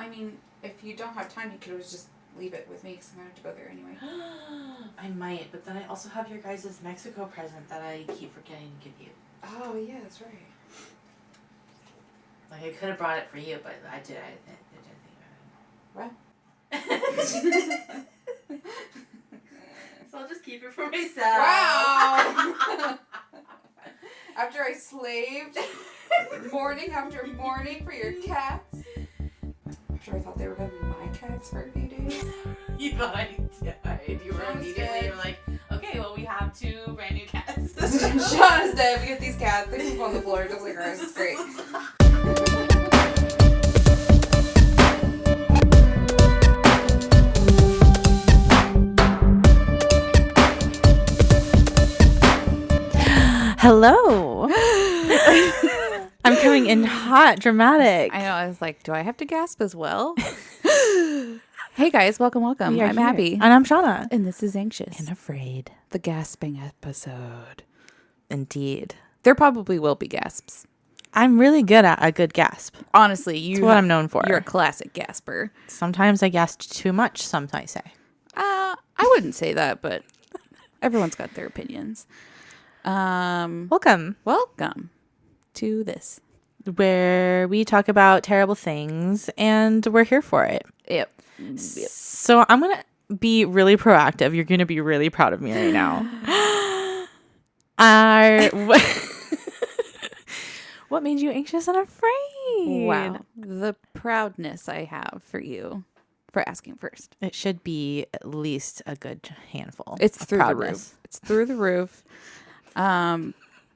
I mean, if you don't have time, you could always just leave it with me because I'm going to have to go there anyway. I might, but then I also have your guys' Mexico present that I keep forgetting to give you. Oh, yeah, that's right. Like, I could have brought it for you, but I didn't think about it. What? So I'll just keep it for myself. Wow! After I slaved morning after morning for your cats. After I thought they were going to be my cats for a few days. You thought I died. You were immediately, you're like, okay, well, we have 2 brand new cats. Sean is dead. We get these cats. They poop on the floor just like ours. It's great. Hello. I'm coming in hot, dramatic. I know. I was like, do I have to gasp as well? Hey guys, welcome. I'm here. Abby. And I'm Shauna. And this is Anxious. And Afraid. The gasping episode. Indeed. There probably will be gasps. I'm really good at a good gasp. Honestly, That's what I'm known for. You're a classic gasper. Sometimes I gasped too much, some might say. I wouldn't say that, but everyone's got their opinions. Welcome to this, where we talk about terrible things and we're here for it. Yep. So I'm going to be really proactive. You're going to be really proud of me right now. What made you anxious and afraid? Wow. The proudness I have for you for asking first. It should be at least a good handful. It's through the roof. It's through the roof.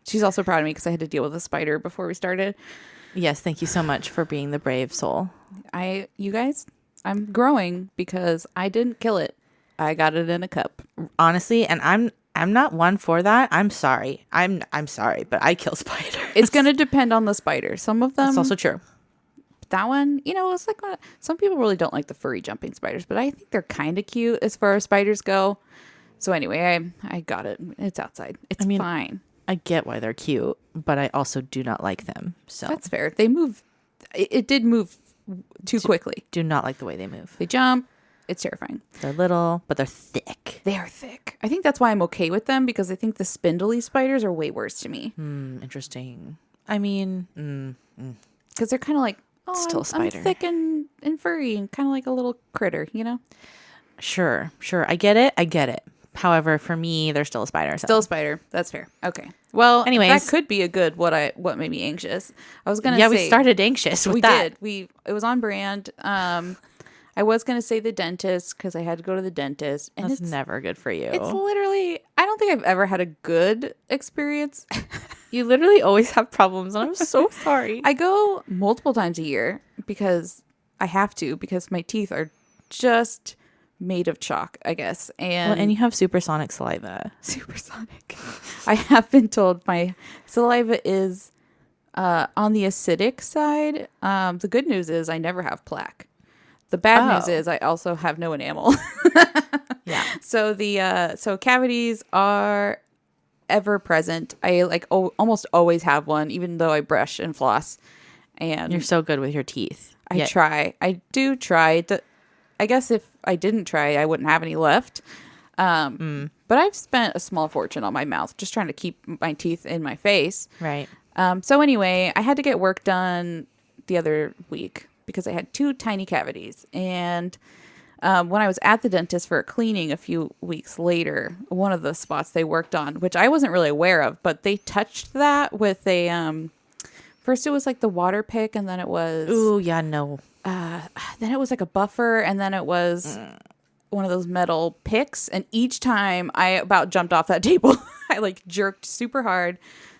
She's also proud of me because I had to deal with a spider before we started. Yes, thank you so much for being the brave soul. You guys, I'm growing because I didn't kill it. I got it in a cup. Honestly, and I'm not one for that. I'm sorry. I'm sorry, but I kill spiders. It's going to depend on the spider. Some of them. That's also true. That one, it's like some people really don't like the furry jumping spiders, but I think they're kind of cute as far as spiders go. So anyway, I got it. It's outside. It's fine. I get why they're cute, but I also do not like them. So that's fair. They move. It did move too quickly. Do not like the way they move. They jump. It's terrifying. They're little, but they're thick. They are thick. I think that's why I'm okay with them because I think the spindly spiders are way worse to me. Interesting. I mean, because they're kind of like, still a spider. I'm thick and furry and kind of like a little critter, Sure. I get it. However, for me, they're still a spider. So. Still a spider. That's fair. Okay. Well, anyways, that could be a good what made me anxious. I was gonna say we started anxious with that. We did. It was on brand. I was gonna say the dentist because I had to go to the dentist, and it's never good for you. It's literally. I don't think I've ever had a good experience. You literally always have problems, and I'm so sorry. I go multiple times a year because I have to because my teeth are just made of chalk, I guess. And you have supersonic saliva. Supersonic. I have been told my saliva is on the acidic side. The good news is I never have plaque. The bad news is I also have no enamel. Yeah. So cavities are ever present. I almost always have one, even though I brush and floss. And you're so good with your teeth. I try. I do try. I guess if I didn't try, I wouldn't have any left. But I've spent a small fortune on my mouth just trying to keep my teeth in my face. Right. So anyway, I had to get work done the other week because I had 2 tiny cavities. And when I was at the dentist for a cleaning a few weeks later, one of the spots they worked on, which I wasn't really aware of, but they touched that with a... first it was like the water pick, and then it was... Ooh, yeah, no. Then it was like a buffer, and then it was one of those metal picks. And each time I about jumped off that table, I jerked super hard.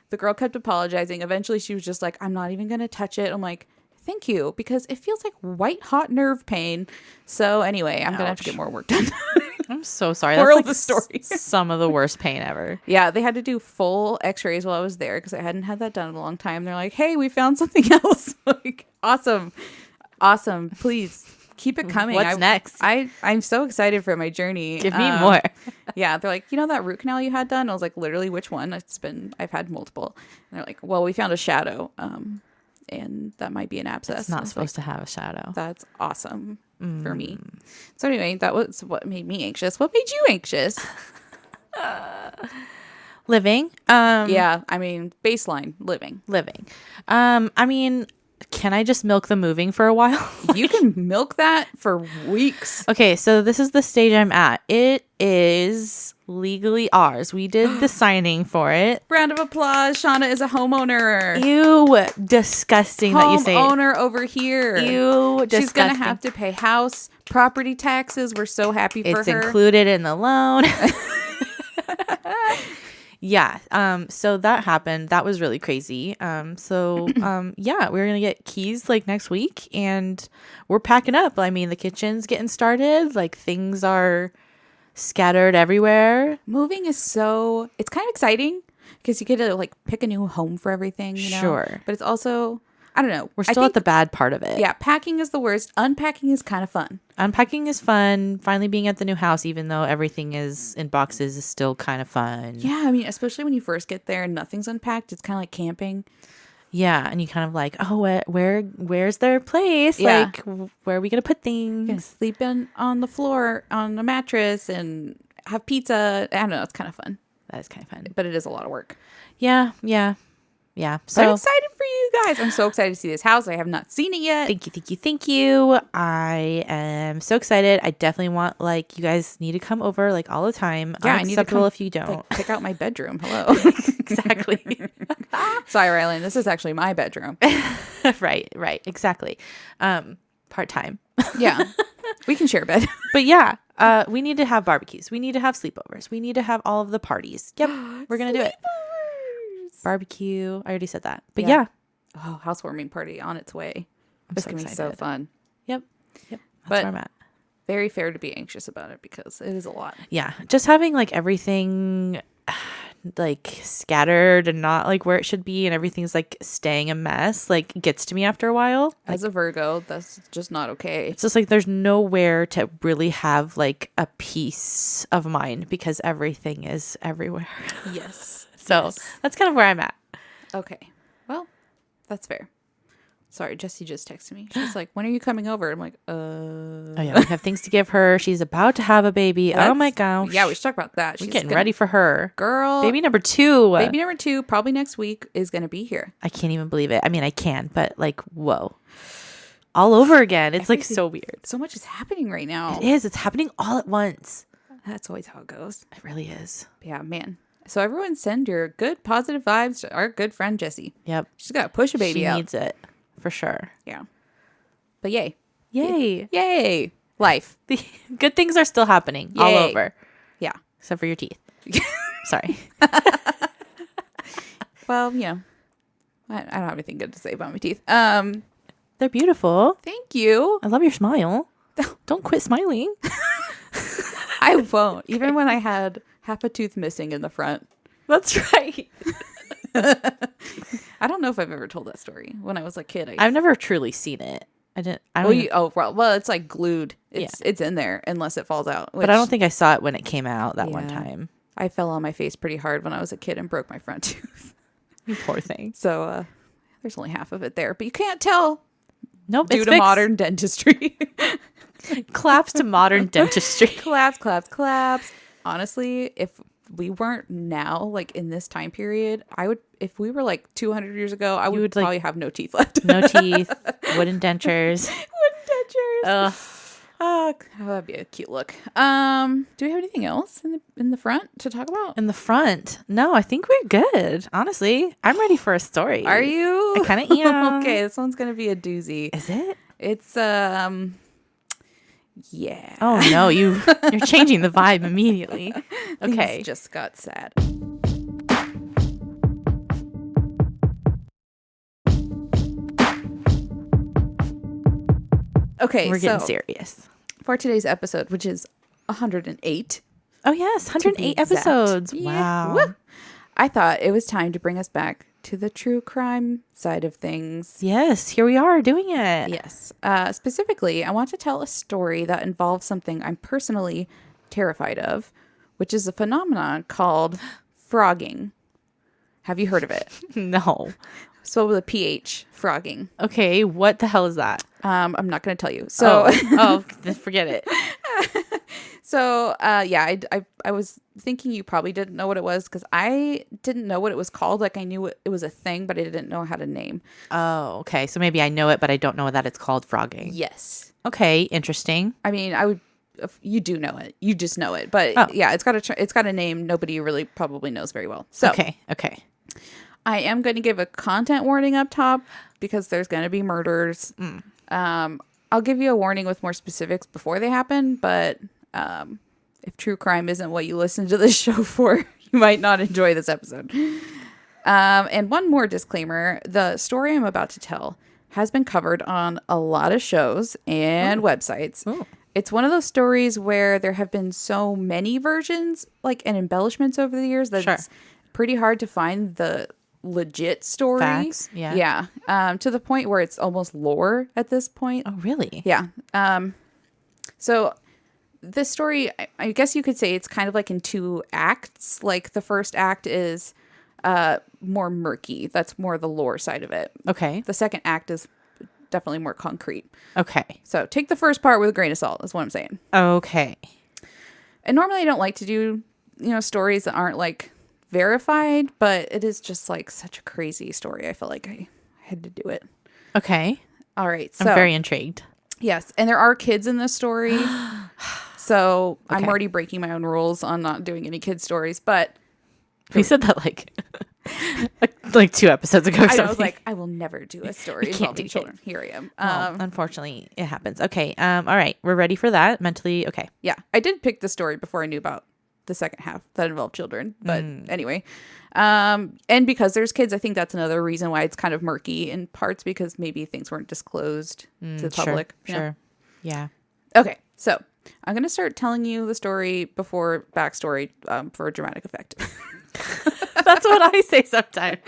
The girl kept apologizing. Eventually she was just like, I'm not even going to touch it. I'm like, thank you, because it feels like white hot nerve pain. So anyway, I'm going to have to get more work done. I'm so sorry. Moral of the story. Some of the worst pain ever. Yeah, they had to do full x-rays while I was there because I hadn't had that done in a long time. They're like, hey, we found something else. Awesome. Please keep it coming. What's next? I'm so excited for my journey. Give me more. Yeah. They're like, that root canal you had done? I was like, literally, which one? I've had multiple. And they're like, well, we found a shadow. and that might be an abscess. It's not supposed to have a shadow. That's awesome for me. So anyway, that was what made me anxious. What made you anxious? Living. Yeah, I mean, baseline living. I mean, can I just milk the moving for a while? You can milk that for weeks. Okay, so this is the stage I'm at. It is legally ours. We did the signing for it. Round of applause. Shauna is a homeowner. Ew, disgusting that you say it. Homeowner over here. Ew, disgusting. She's going to have to pay house property taxes. We're so happy for her. It's included in the loan. Yeah. So that happened. That was really crazy. Yeah, we're going to get keys like next week and we're packing up. I mean, the kitchen's getting started. Like things are scattered everywhere. Moving is it's kind of exciting because you get to like pick a new home for everything, you know? Sure. But it's also, I don't know. We're still at the bad part of it. Yeah. Packing is the worst. Unpacking is kind of fun. Unpacking is fun. Finally being at the new house, even though everything is in boxes, is still kind of fun. Yeah. I mean, especially when you first get there and nothing's unpacked, it's kind of like camping. Yeah. And you kind of like, oh, where's their place? Yeah. Like, where are we going to put things? You can sleep on the floor on a mattress and have pizza. I don't know. It's kind of fun. That is kind of fun. But it is a lot of work. Yeah. So I'm excited for you guys. I'm so excited to see this house. I have not seen it yet. Thank you. I am so excited. I definitely want, like, you guys need to come over, like, all the time. Yeah, I need to come if you don't. like, pick out my bedroom. Hello. Exactly. Sorry, Rylan. This is actually my bedroom. Right. Exactly. Part-time. Yeah. We can share a bed. But yeah, we need to have barbecues. We need to have sleepovers. We need to have all of the parties. Yep. We're going to do it. Barbecue. I already said that. But yeah. Oh, housewarming party on its way. It's This can be so fun. Yep. That's But where I'm at. very fair to be anxious about it because it is a lot. Yeah. Just having like everything like scattered and not like where it should be and everything's like staying a mess like gets to me after a while. As a Virgo, that's just not okay. It's just like there's nowhere to really have like a peace of mind because everything is everywhere. Yes. So that's kind of where I'm at. Okay. Well, that's fair. Sorry, Jessie just texted me. She's like, when are you coming over? I'm like, Oh yeah, we have things to give her. She's about to have a baby. Oh my gosh. Yeah, we should talk about that. We're getting ready for her. Girl. Baby number 2. Baby number 2, probably next week, is going to be here. I can't even believe it. I mean, I can, but like, whoa. All over again. It's like so weird. So much is happening right now. It is. It's happening all at once. That's always how it goes. It really is. Yeah, man. So everyone send your good positive vibes to our good friend Jessie. Yep. She's got to push a baby She out. needs it. For sure. Yeah. But yay. Yay. Yay. Life. The good things are still happening all Yay. over. Yeah. Except for your teeth. Sorry. Well, you know, I don't have anything good to say about my teeth. They're beautiful. Thank you. I love your smile. Don't quit smiling. I won't. Even when I had half a tooth missing in the front. That's right. I don't know if I've ever told that story. When I was a kid, I've never truly seen it. I don't well, it's like glued. It's in there unless it falls out. But I don't think I saw it when it came out that one Yeah. time. I fell on my face pretty hard when I was a kid and broke my front tooth. You poor thing. So there's only half of it there, but you can't tell Nope. due It's to fixed. modern dentistry. Claps to modern dentistry. Claps, claps, claps. Honestly, if we weren't now, like in this time period, I would, if we were like 200 years ago, I would probably have no teeth left. No teeth, wooden dentures. Wooden dentures. Ugh. Oh, that'd be a cute look. Do we have anything else in the front to talk about? In the front. No, I think we're good. Honestly, I'm ready for a story. Are you? I kind of am. Okay, this one's gonna be a doozy. Is it? It's yeah. Oh no, you're changing the vibe immediately. Okay. Things just got sad. Okay, We're getting serious. For today's episode, which is 108. Oh yes, 108 episodes. Yeah. Wow. Woo. I thought it was time to bring us back to the true crime side of things. Yes, here we are doing it. Yes. Specifically, I want to tell a story that involves something I'm personally terrified of, which is a phenomenon called frogging. Have you heard of it? No. spelled with a PH, frogging. Okay, what the hell is that? I'm not going to tell you. So, Forget it. so yeah, I was thinking you probably didn't know what it was because I didn't know what it was called. Like I knew it was a thing, but I didn't know how to name. Oh, okay. So maybe I know it, but I don't know that it's called frogging. Yes. Okay, interesting. I mean, I would. You do know it. You just know it. But yeah, it's got a name nobody really probably knows very well. So Okay. I am going to give a content warning up top because there's going to be murders. I'll give you a warning with more specifics before they happen, but if true crime isn't what you listen to this show for, you might not enjoy this episode. And one more disclaimer, the story I'm about to tell has been covered on a lot of shows and websites. Oh. It's one of those stories where there have been so many versions, like, and embellishments over the years that it's pretty hard to find the legit story. Facts, yeah. Yeah. To the point where it's almost lore at this point. Oh, really? Yeah. So this story, I guess you could say it's kind of like in two acts. Like the first act is more murky. That's more the lore side of it. Okay. The second act is definitely more concrete. Okay. So take the first part with a grain of salt is what I'm saying. Okay. And normally I don't like to do, stories that aren't like verified, but it is just like such a crazy story. I felt like I had to do it. Okay. All right. So I'm very intrigued. Yes. And there are kids in this story. So I'm already breaking my own rules on not doing any kid stories, but we said that like 2 episodes ago or something. I was like, I will never do a story involving children. Here I am. Unfortunately, it happens. Okay. All right. We're ready for that. Mentally. Okay. Yeah. I did pick the story before I knew about the second half that involved children. But anyway. And because there's kids, I think that's another reason why it's kind of murky in parts because maybe things weren't disclosed to the public. Sure. Yeah. Okay. So I'm going to start telling you the story before backstory for a dramatic effect. That's what I say sometimes.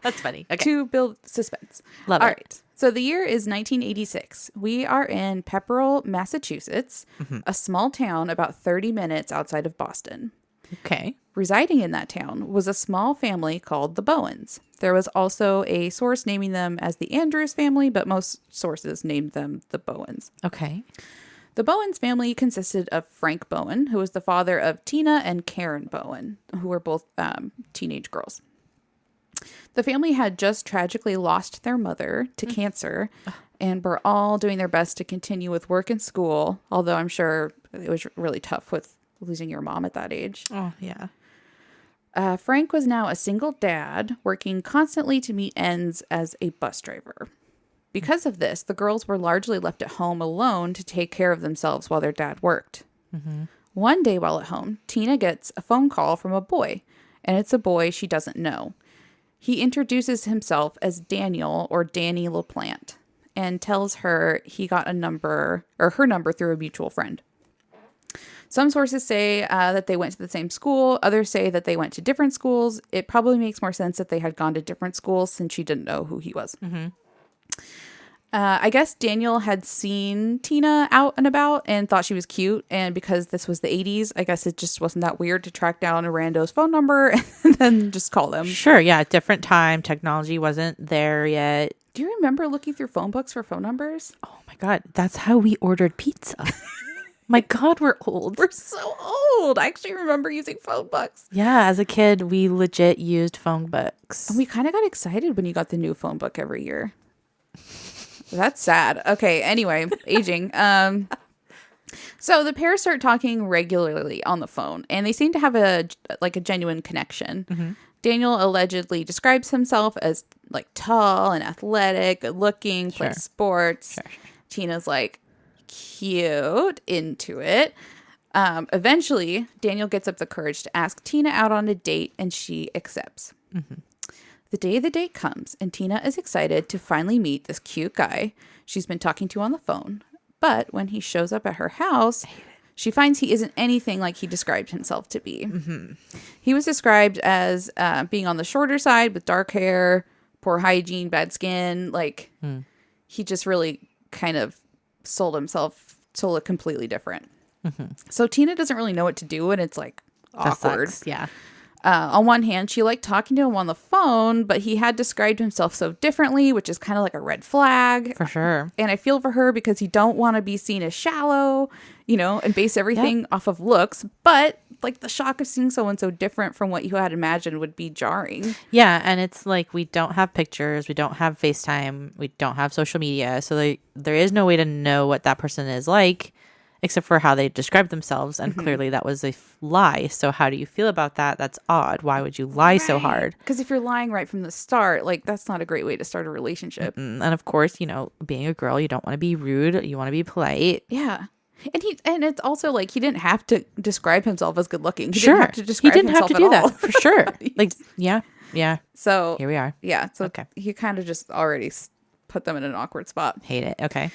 That's funny. Okay. To build suspense. Love it. All right. So the year is 1986. We are in Pepperell, Massachusetts, a small town about 30 minutes outside of Boston. Okay. Residing in that town was a small family called the Bowens. There was also a source naming them as the Andrews family, but most sources named them the Bowens. Okay. The Bowens family consisted of Frank Bowen, who was the father of Tina and Karen Bowen, who were both teenage girls. The family had just tragically lost their mother to cancer and were all doing their best to continue with work and school, although I'm sure it was really tough with losing your mom at that age. Oh, yeah. Frank was now a single dad, working constantly to meet ends as a bus driver. Because of this, the girls were largely left at home alone to take care of themselves while their dad worked. One day while at home, Tina gets a phone call from a boy, and it's a boy she doesn't know. He introduces himself as Daniel or Danny LaPlante and tells her he got her number through a mutual friend. Some sources say that they went to the same school. Others say that they went to different schools. It probably makes more sense that they had gone to different schools since she didn't know who he was. I guess Daniel had seen Tina out and about and thought she was cute. And because this was the 80s, I guess it just wasn't that weird to track down a rando's phone number and then just call them. Sure. Yeah. Different time. Technology wasn't there yet. Do you remember looking through phone books for phone numbers? Oh my God. That's how we ordered pizza. My God, we're old. We're so old. I actually remember using phone books. Yeah. As a kid, we legit used phone books. And we kind of got excited when you got the new phone book every year. That's sad. Okay. Anyway, aging. So the pair start talking regularly on the phone, and they seem to have a genuine connection. Daniel allegedly describes himself as like tall and athletic, good looking, plays sports. Sure. Tina's like cute, into it. Eventually, Daniel gets up the courage to ask Tina out on a date, and she accepts. The day the date comes, and Tina is excited to finally meet this cute guy she's been talking to on the phone. But when he shows up at her house, she finds he isn't anything like he described himself to be. He was described as being on the shorter side with dark hair, poor hygiene, bad skin. Like, he just really kind of sold himself to look completely different. So Tina doesn't really know what to do, and it's like awkward. Sucks. Yeah. On one hand, she liked talking to him on the phone, but he had described himself so differently, which is kind of like a red flag. For sure. And I feel for her because you don't want to be seen as shallow, and base everything off of looks. But like the shock of seeing someone so different from what you had imagined would be jarring. Yeah. And it's like, we don't have pictures. We don't have FaceTime. We don't have social media. So there is no way to know what that person is like, except for how they describe themselves. And clearly that was a lie. So how do you feel about that? That's odd. Why would you lie so hard? Because if you're lying right from the start, like that's not a great way to start a relationship. And of course, being a girl, you don't want to be rude. You want to be polite. Yeah. And it's also like he didn't have to describe himself as good looking. He Sure. didn't have to describe he didn't have himself to do at all. that for sure. Like, yeah. Yeah. So Here we are. yeah. So Okay. he kind of just already put them in an awkward spot. Hate it. Okay.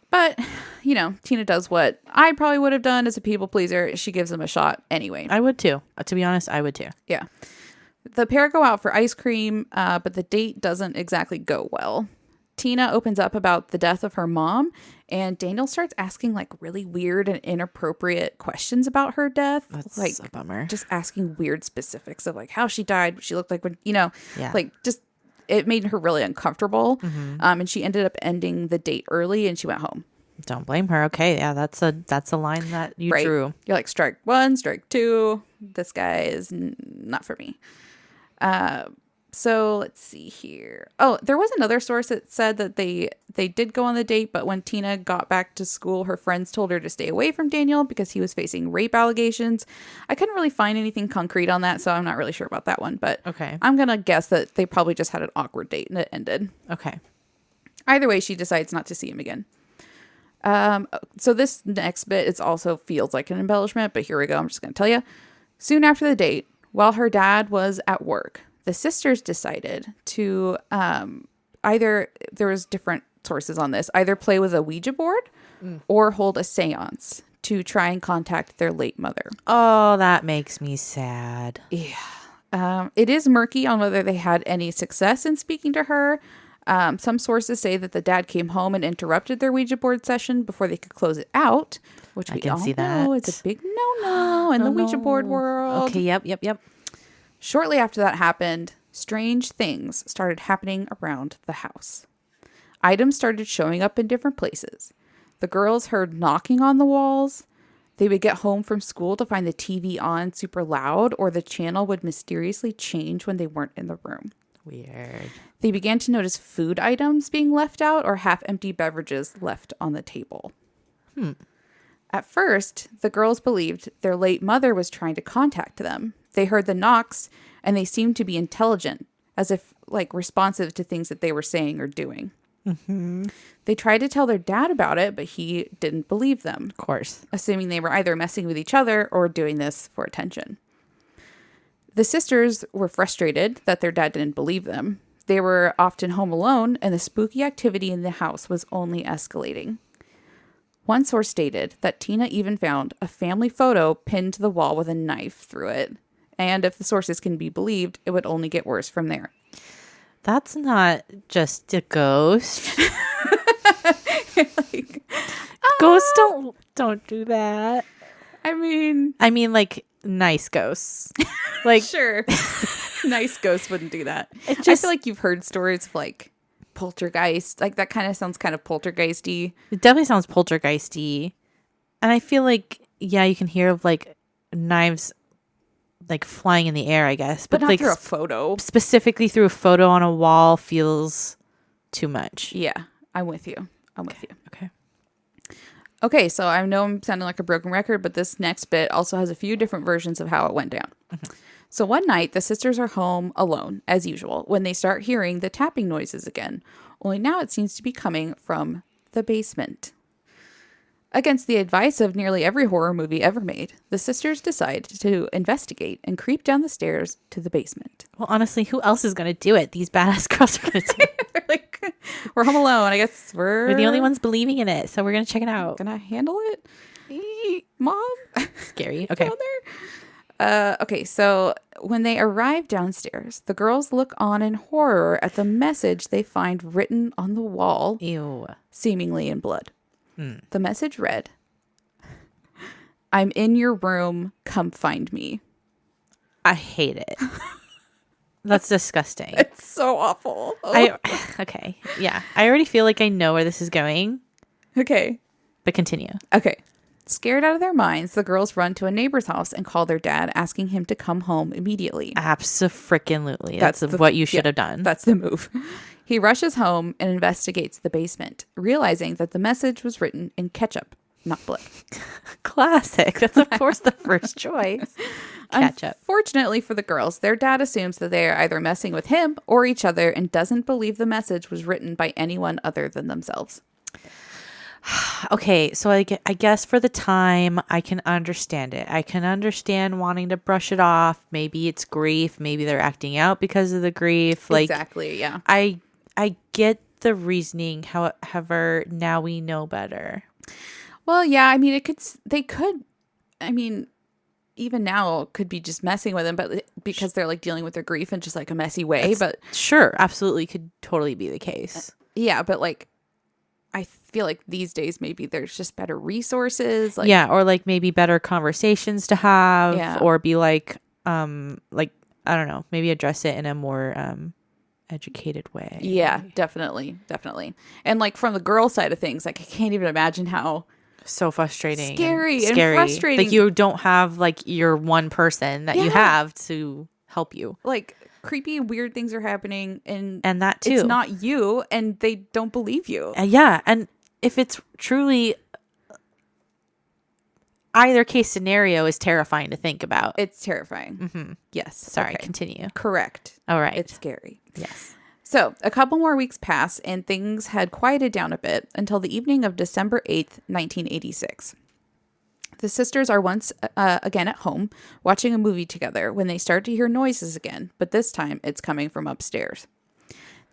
But, Tina does what I probably would have done as a people pleaser. She gives him a shot anyway. I would too. To be honest, I would too. Yeah. The pair go out for ice cream, but the date doesn't exactly go well. Tina opens up about the death of her mom, and Daniel starts asking like really weird and inappropriate questions about her death. That's like a bummer. just asking weird specifics of like how she died, what she looked like when, Yeah. like just it made her really uncomfortable. And she ended up ending the date early and she went home. Don't blame her. Okay. Yeah. That's a line that you Right. drew. You're like, strike one, strike two. This guy is not for me. So let's see here. Oh, there was another source that said that they did go on the date, but when Tina got back to school, her friends told her to stay away from Daniel because he was facing rape allegations. I couldn't really find anything concrete on that, so I'm not really sure about that one. But Okay. I'm going to guess that they probably just had an awkward date and it ended. Okay. Either way, she decides not to see him again. So this next bit, it also feels like an embellishment, but here we go. I'm just going to tell you. Soon after the date, while her dad was at work, the sisters decided to either, there was different sources on this, either play with a Ouija board or hold a seance to try and contact their late mother. Oh, that makes me sad. Yeah. It is murky on whether they had any success in speaking to her. Some sources say that the dad came home and interrupted their Ouija board session before they could close it out, which I we can all see know that. is a big no-no in the Ouija board world. Okay. Yep. Shortly after that happened, strange things started happening around the house. Items started showing up in different places. The girls heard knocking on the walls. They would get home from school to find the TV on super loud, or the channel would mysteriously change when they weren't in the room. Weird. They began to notice food items being left out or half-empty beverages left on the table. At first, the girls believed their late mother was trying to contact them. They heard the knocks, and they seemed to be intelligent, as if like responsive to things that they were saying or doing. They tried to tell their dad about it, but he didn't believe them, Of course. assuming they were either messing with each other or doing this for attention. The sisters were frustrated that their dad didn't believe them. They were often home alone, and the spooky activity in the house was only escalating. One source stated that Tina even found a family photo pinned to the wall with a knife through it. And if the sources can be believed, it would only get worse from there. That's not just a ghost. Like, Ghosts don't do that. I mean, Like nice ghosts. Like sure. Nice ghosts wouldn't do that. It I just- feel like you've heard stories of like poltergeist. Like that kind of sounds kind of poltergeisty. it definitely sounds poltergeisty. And I feel like you can hear of like knives like flying in the air, I guess. But not like through a photo. specifically through a photo on a wall feels too much. Yeah, I'm with you. Okay. Okay, so I know I'm sounding like a broken record, but this next bit also has a few different versions of how it went down. So one night, the sisters are home alone, as usual, when they start hearing the tapping noises again. Only now it seems to be coming from the basement. Against the advice of nearly every horror movie ever made, the sisters decide to investigate and creep down the stairs to the basement. Well, honestly, who else is going to do it? These badass girls are going to do it. They're like, we're home alone. I guess We're the only ones believing in it, so we're going to check it out. gonna handle it. Mom? Scary. Okay. Down there? Okay, so when they arrive downstairs, the girls look on in horror at the message they find written on the wall, Ew. seemingly in blood. The message read, "I'm in your room, come find me." I hate it. That's disgusting. It's so awful. Oh. Okay. Yeah. I already feel like I know where this is going, Okay. but continue. Okay. Scared out of their minds, the girls run to a neighbor's house and call their dad, asking him to come home immediately. Abso-freaking-lutely. That's what you should have done. That's the move. He rushes home and investigates the basement, realizing that the message was written in ketchup, not blood. Classic. That's, of course, the first choice. Ketchup. Unfortunately for the girls, their dad assumes that they are either messing with him or each other and doesn't believe the message was written by anyone other than themselves. Okay, so I guess for the time, I can understand it. I can understand wanting to brush it off. Maybe it's grief. Maybe they're acting out because of the grief. Like, exactly, yeah. I get the reasoning. However, now we know better. Well, yeah, I mean, even now could be just messing with him, but because they're like dealing with their grief in just like a messy way. But sure, absolutely could totally be the case. Yeah, but like, I feel like these days maybe there's just better resources. Like, yeah, or like maybe better conversations to have, or be like I don't know, maybe address it in a more educated way. Yeah, definitely. And like from the girl side of things, like I can't even imagine how so frustrating, scary and frustrating. Like you don't have like your one person that you have to help you. Like creepy, weird things are happening, and that too. It's not you, and they don't believe you. Yeah, and if it's truly either case scenario is terrifying to think about. It's terrifying. Mm-hmm. Yes. Sorry. Okay. Continue. Correct. All right. It's scary. Yes. So a couple more weeks pass, and things had quieted down a bit until the evening of December 8th, 1986. The sisters are once again at home watching a movie together when they start to hear noises again, but this time it's coming from upstairs.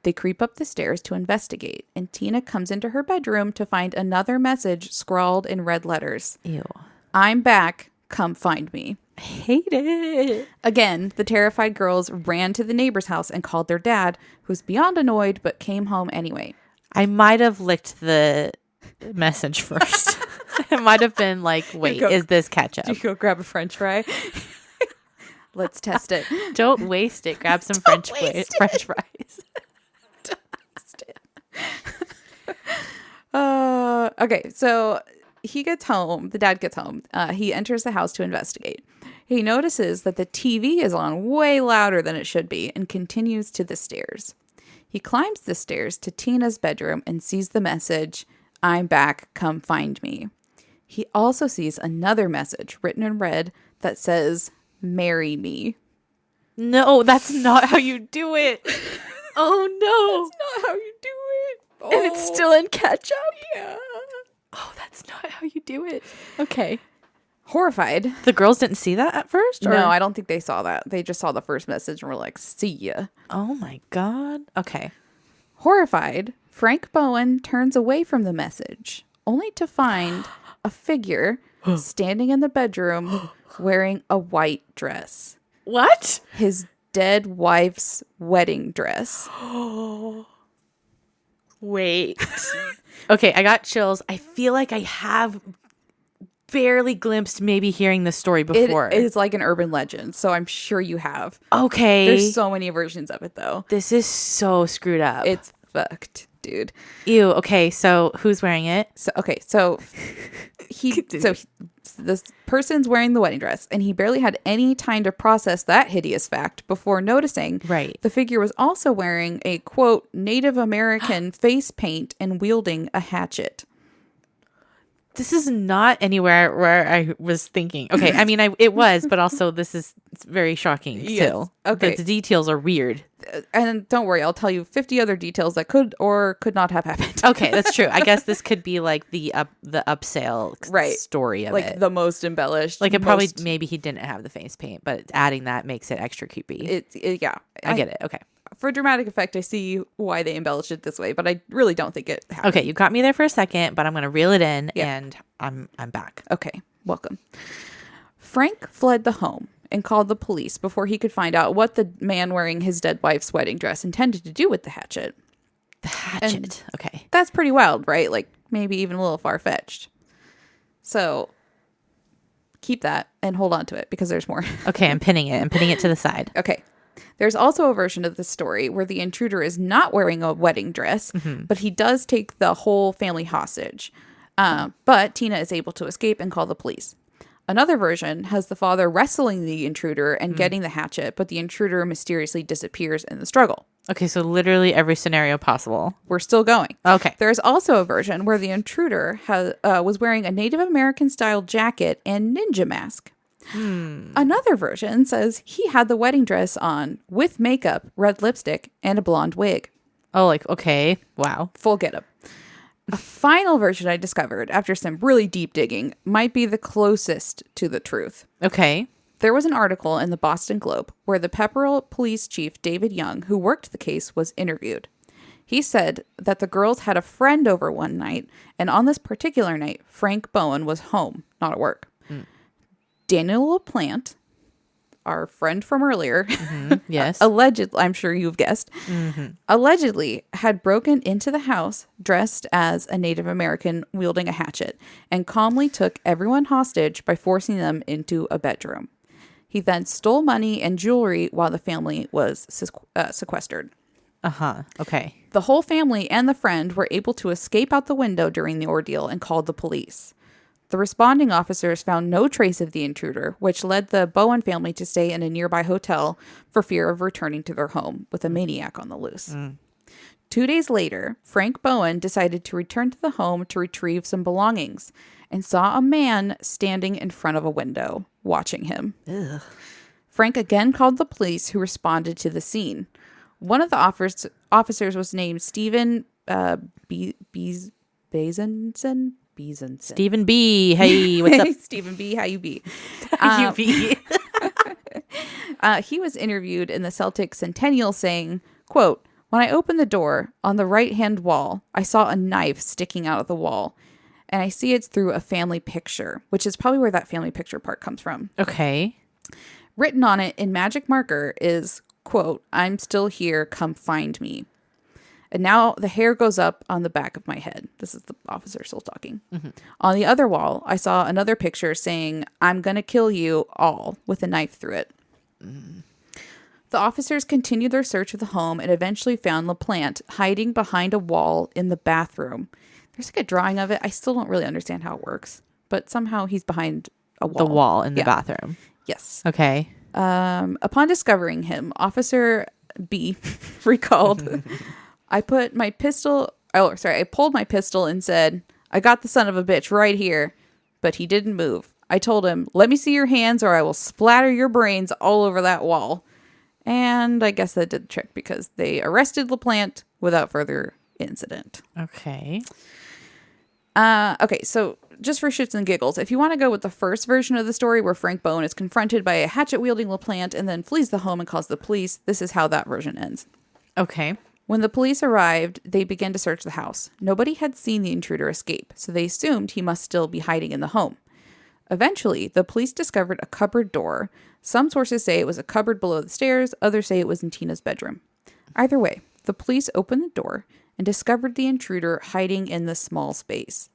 They creep up the stairs to investigate, and Tina comes into her bedroom to find another message scrawled in red letters. Ew. I'm back. Come find me. I hate it. Again, the terrified girls ran to the neighbor's house and called their dad, who was beyond annoyed but came home anyway. I might have licked the message first. It might have been like, wait, is this ketchup? You go grab a French fry. Let's test it. Don't waste it. Grab some French fries. Don't waste it. Okay, so he gets home. The dad gets home. He enters the house to investigate. He notices that the TV is on way louder than it should be and continues to the stairs. He climbs the stairs to Tina's bedroom and sees the message, I'm back, come find me. He also sees another message written in red that says, marry me. No, that's not how you do it. Oh, no. That's not how you do it. Oh. And it's still in ketchup? Yeah. Oh, that's not how you do it. Okay. Horrified. The girls didn't see that at first? Or? No, I don't think they saw that. They just saw the first message and were like, see ya. Oh, my God. Okay. Horrified, Frank Bowen turns away from the message, only to find a figure standing in the bedroom wearing a white dress. What? His dead wife's wedding dress. Wait. Okay, I got chills. I feel like I have barely glimpsed maybe hearing this story before. It is like an urban legend, so I'm sure you have. Okay. There's so many versions of it, though. This is so screwed up. It's fucked, dude. Ew. Okay, so who's wearing it? So this person's wearing the wedding dress, and he barely had any time to process that hideous fact before noticing the figure was also wearing a, quote, Native American face paint and wielding a hatchet. This is not anywhere where I was thinking. Okay, I mean, it was, but also it's very shocking still. Yes. Okay. The details are weird. And don't worry, I'll tell you 50 other details that could or could not have happened. Okay, that's true. I guess this could be like the upsell story of it. Like the most embellished. Like maybe he didn't have the face paint, but adding that makes it extra creepy. Yeah. I get it. Okay. For dramatic effect, I see why they embellished it this way, but I really don't think it happened. Okay, you got me there for a second, but I'm going to reel it in, and I'm back. Okay, welcome. Frank fled the home and called the police before he could find out what the man wearing his dead wife's wedding dress intended to do with the hatchet. The hatchet. And okay. That's pretty wild, right? Like maybe even a little far-fetched. So keep that and hold on to it because there's more. Okay, I'm pinning it. I'm pinning it to the side. Okay. There's also a version of the story where the intruder is not wearing a wedding dress, but he does take the whole family hostage. But Tina is able to escape and call the police. Another version has the father wrestling the intruder and getting the hatchet, but the intruder mysteriously disappears in the struggle. Okay, so literally every scenario possible. We're still going. Okay. There's also a version where the intruder was wearing a Native American style jacket and ninja mask. Another version says he had the wedding dress on with makeup, red lipstick, and a blonde wig. Oh, like, okay. Wow. Full getup. A final version I discovered after some really deep digging might be the closest to the truth. Okay. There was an article in the Boston Globe where the Pepperell Police Chief David Young, who worked the case, was interviewed. He said that the girls had a friend over one night, and on this particular night, Frank Bowen was home, not at work. Daniel LaPlante, our friend from earlier, Yes. allegedly, I'm sure you've guessed, allegedly had broken into the house dressed as a Native American wielding a hatchet and calmly took everyone hostage by forcing them into a bedroom. He then stole money and jewelry while the family was sequestered. Okay. The whole family and the friend were able to escape out the window during the ordeal and called the police. The responding officers found no trace of the intruder, which led the Bowen family to stay in a nearby hotel for fear of returning to their home with a maniac on the loose. 2 days later, Frank Bowen decided to return to the home to retrieve some belongings and saw a man standing in front of a window, watching him. Ugh. Frank again called the police, who responded to the scene. One of the officers was named Stephen Beezenson. Stephen B. Hey, what's up? Stephen B. How you be? You be. He was interviewed in the Celtic Centennial saying, quote, "When I opened the door, on the right-hand wall, I saw a knife sticking out of the wall. And I see it's through a family picture," which is probably where that family picture part comes from. Okay. Written on it in magic marker is, quote, "I'm still here, come find me. And now the hair goes up on the back of my head." This is the officer still talking. On the other wall, I saw another picture saying, "I'm going to kill you all," with a knife through it. The officers continued their search of the home and eventually found LaPlante hiding behind a wall in the bathroom. There's like a drawing of it. I still don't really understand how it works, but somehow he's behind a wall. The wall in the bathroom. Yes. Okay. Upon discovering him, Officer B recalled, I pulled my pistol and said, "I got the son of a bitch right here," but he didn't move. I told him, "Let me see your hands or I will splatter your brains all over that wall." And I guess that did the trick because they arrested LaPlante without further incident. Okay. Okay, so just for shits and giggles, if you want to go with the first version of the story where Frank Bowen is confronted by a hatchet-wielding LaPlante and then flees the home and calls the police, this is how that version ends. Okay. When the police arrived, they began to search the house. Nobody had seen the intruder escape, so they assumed he must still be hiding in the home. Eventually, the police discovered a cupboard door. Some sources say it was a cupboard below the stairs, others say it was in Tina's bedroom. Either way, the police opened the door and discovered the intruder hiding in the small space.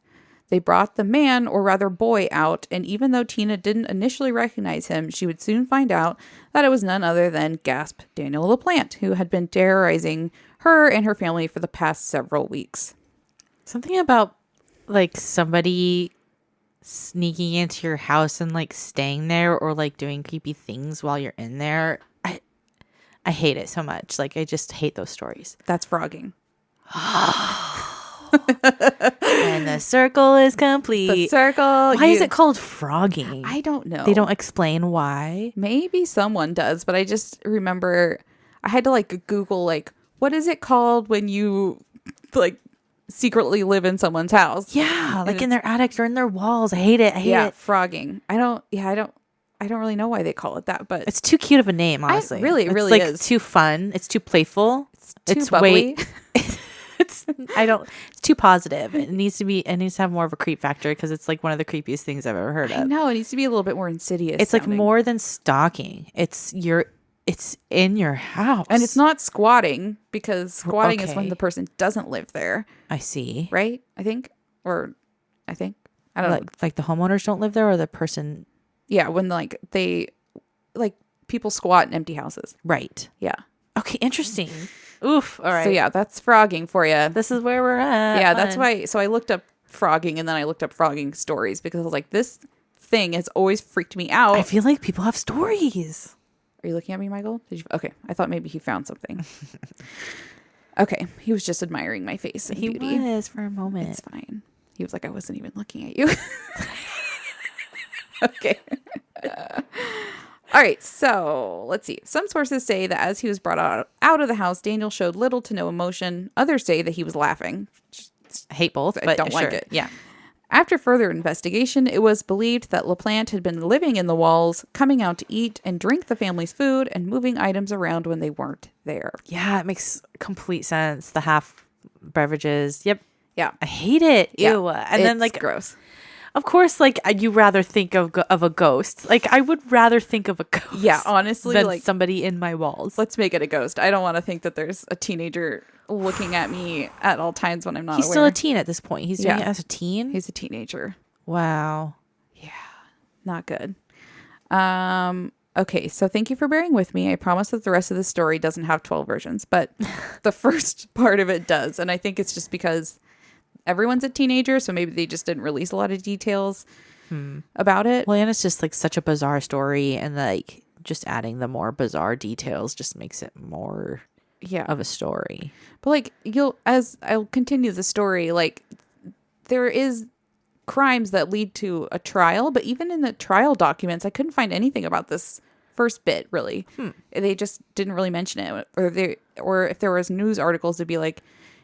They brought the man, or rather boy, out, and even though Tina didn't initially recognize him, she would soon find out that it was none other than, gasp, Daniel LaPlante, who had been terrorizing her and her family for the past several weeks. Something about like somebody sneaking into your house and like staying there or like doing creepy things while you're in there. I hate it so much. Like I just hate those stories. That's frogging. And the circle is complete. The circle. Why is it called frogging? I don't know. They don't explain why. Maybe someone does, but I just remember I had to like Google like what is it called when you like secretly live in someone's house? Yeah, like in their attic or in their walls. I hate it. I hate it. Frogging. I don't really know why they call it that, but It's too cute of a name, honestly. It really it's like is. too fun. It's too playful. It's too bubbly. It's too positive. It needs to have more of a creep factor because it's like one of the creepiest things I've ever heard of. I know, it needs to be a little bit more insidious. It's sounding. like more than stalking. It's in your house. And it's not squatting because squatting is Okay. when the person doesn't live there, I see. right? I don't know. Like the homeowners don't live there or the person Yeah, when like they like people squat in empty houses. Right. Yeah. Okay, interesting. Oof. All right. So yeah, that's frogging for you. This is where we're at. Yeah, that's Fun. why. So I looked up frogging and then I looked up frogging stories because I was like, this thing has always freaked me out. I feel like people have stories. Are you looking at me, Michael? Okay, I thought maybe he found something. Okay, he was just admiring my face and He beauty. was for a moment. It's fine. He was like, I wasn't even looking at you. Okay. All right, so let's see. Some sources say that as he was brought out of the house, Daniel showed little to no emotion. Others say that he was laughing. I hate both, I but don't like sure. it. Yeah. After further investigation, it was believed that LaPlante had been living in the walls, coming out to eat and drink the family's food, and moving items around when they weren't there. Yeah, it makes complete sense. The half beverages. Yep. Yeah. I hate it. Yeah. Ew. And then It's like gross. of course, like you rather think of a ghost. Like I would rather think of a ghost. Yeah, honestly, than like somebody in my walls. let's make it a ghost. I don't want to think that there's a teenager looking at me at all times when I'm not He's aware. still a teen at this point. He's doing Yeah. it as a teen. He's a teenager. Wow. Not good. Okay, so thank you for bearing with me. I promise that the rest of the story doesn't have 12 versions, but the first part of it does. And I think it's just because everyone's a teenager, so maybe they just didn't release a lot of details about it. Well, and it's just like such a bizarre story, and like just adding the more bizarre details just makes it more Yeah. of a story. But like as I'll continue the story, like there is crimes that lead to a trial, but even in the trial documents, I couldn't find anything about this first bit really. They just didn't really mention it, or if there was news articles, it'd be like,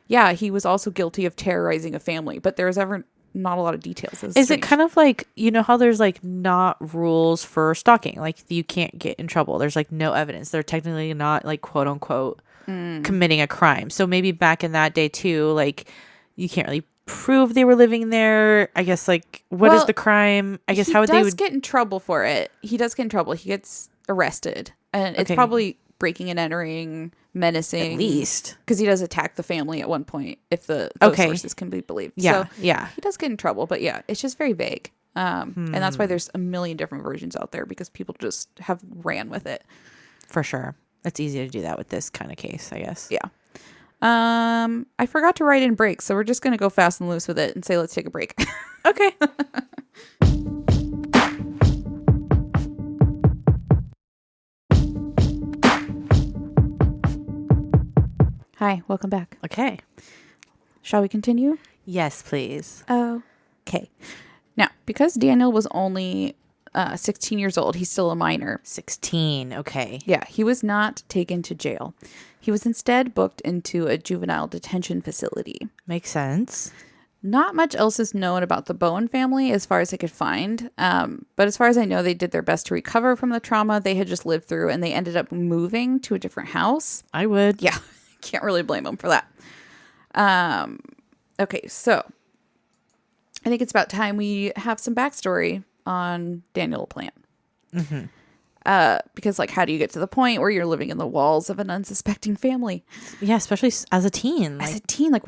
yeah, he was also guilty of terrorizing a family, but there was ever not a lot of details. Is it kind of like, you know how there's like not rules for stalking, like you can't get in trouble, there's like no evidence, they're technically not like quote unquote committing a crime, so maybe back in that day too, like you can't really prove they were living there, I guess. Like what is the crime? I guess how would they would get in trouble for it. He does get in trouble. He gets arrested, and it's probably breaking and entering, menacing, at least, because he does attack the family at one point, if those sources can be believed. Yeah. So Yeah. he does get in trouble, but yeah, it's just very vague. And that's why there's a million different versions out there, because people just have ran with it. For sure. It's easy to do that with this kind of case, I guess. Yeah. I forgot to write in breaks, so we're just gonna go fast and loose with it and say let's take a break. Okay. Hi, welcome back. Okay. Shall we continue? Yes, please. Okay. Now, because Daniel was only 16 years old, he's still a minor. 16. Okay. Yeah, he was not taken to jail. He was instead booked into a juvenile detention facility. Makes sense. Not much else is known about the Bowen family as far as I could find. But as far as I know, they did their best to recover from the trauma they had just lived through, and they ended up moving to a different house. I would. Yeah, can't really blame them for that. Okay, so I think it's about time we have some backstory on Daniel LaPlante. Because, like, how do you get to the point where you're living in the walls of an unsuspecting family? Yeah, especially as a teen. As a teen, like,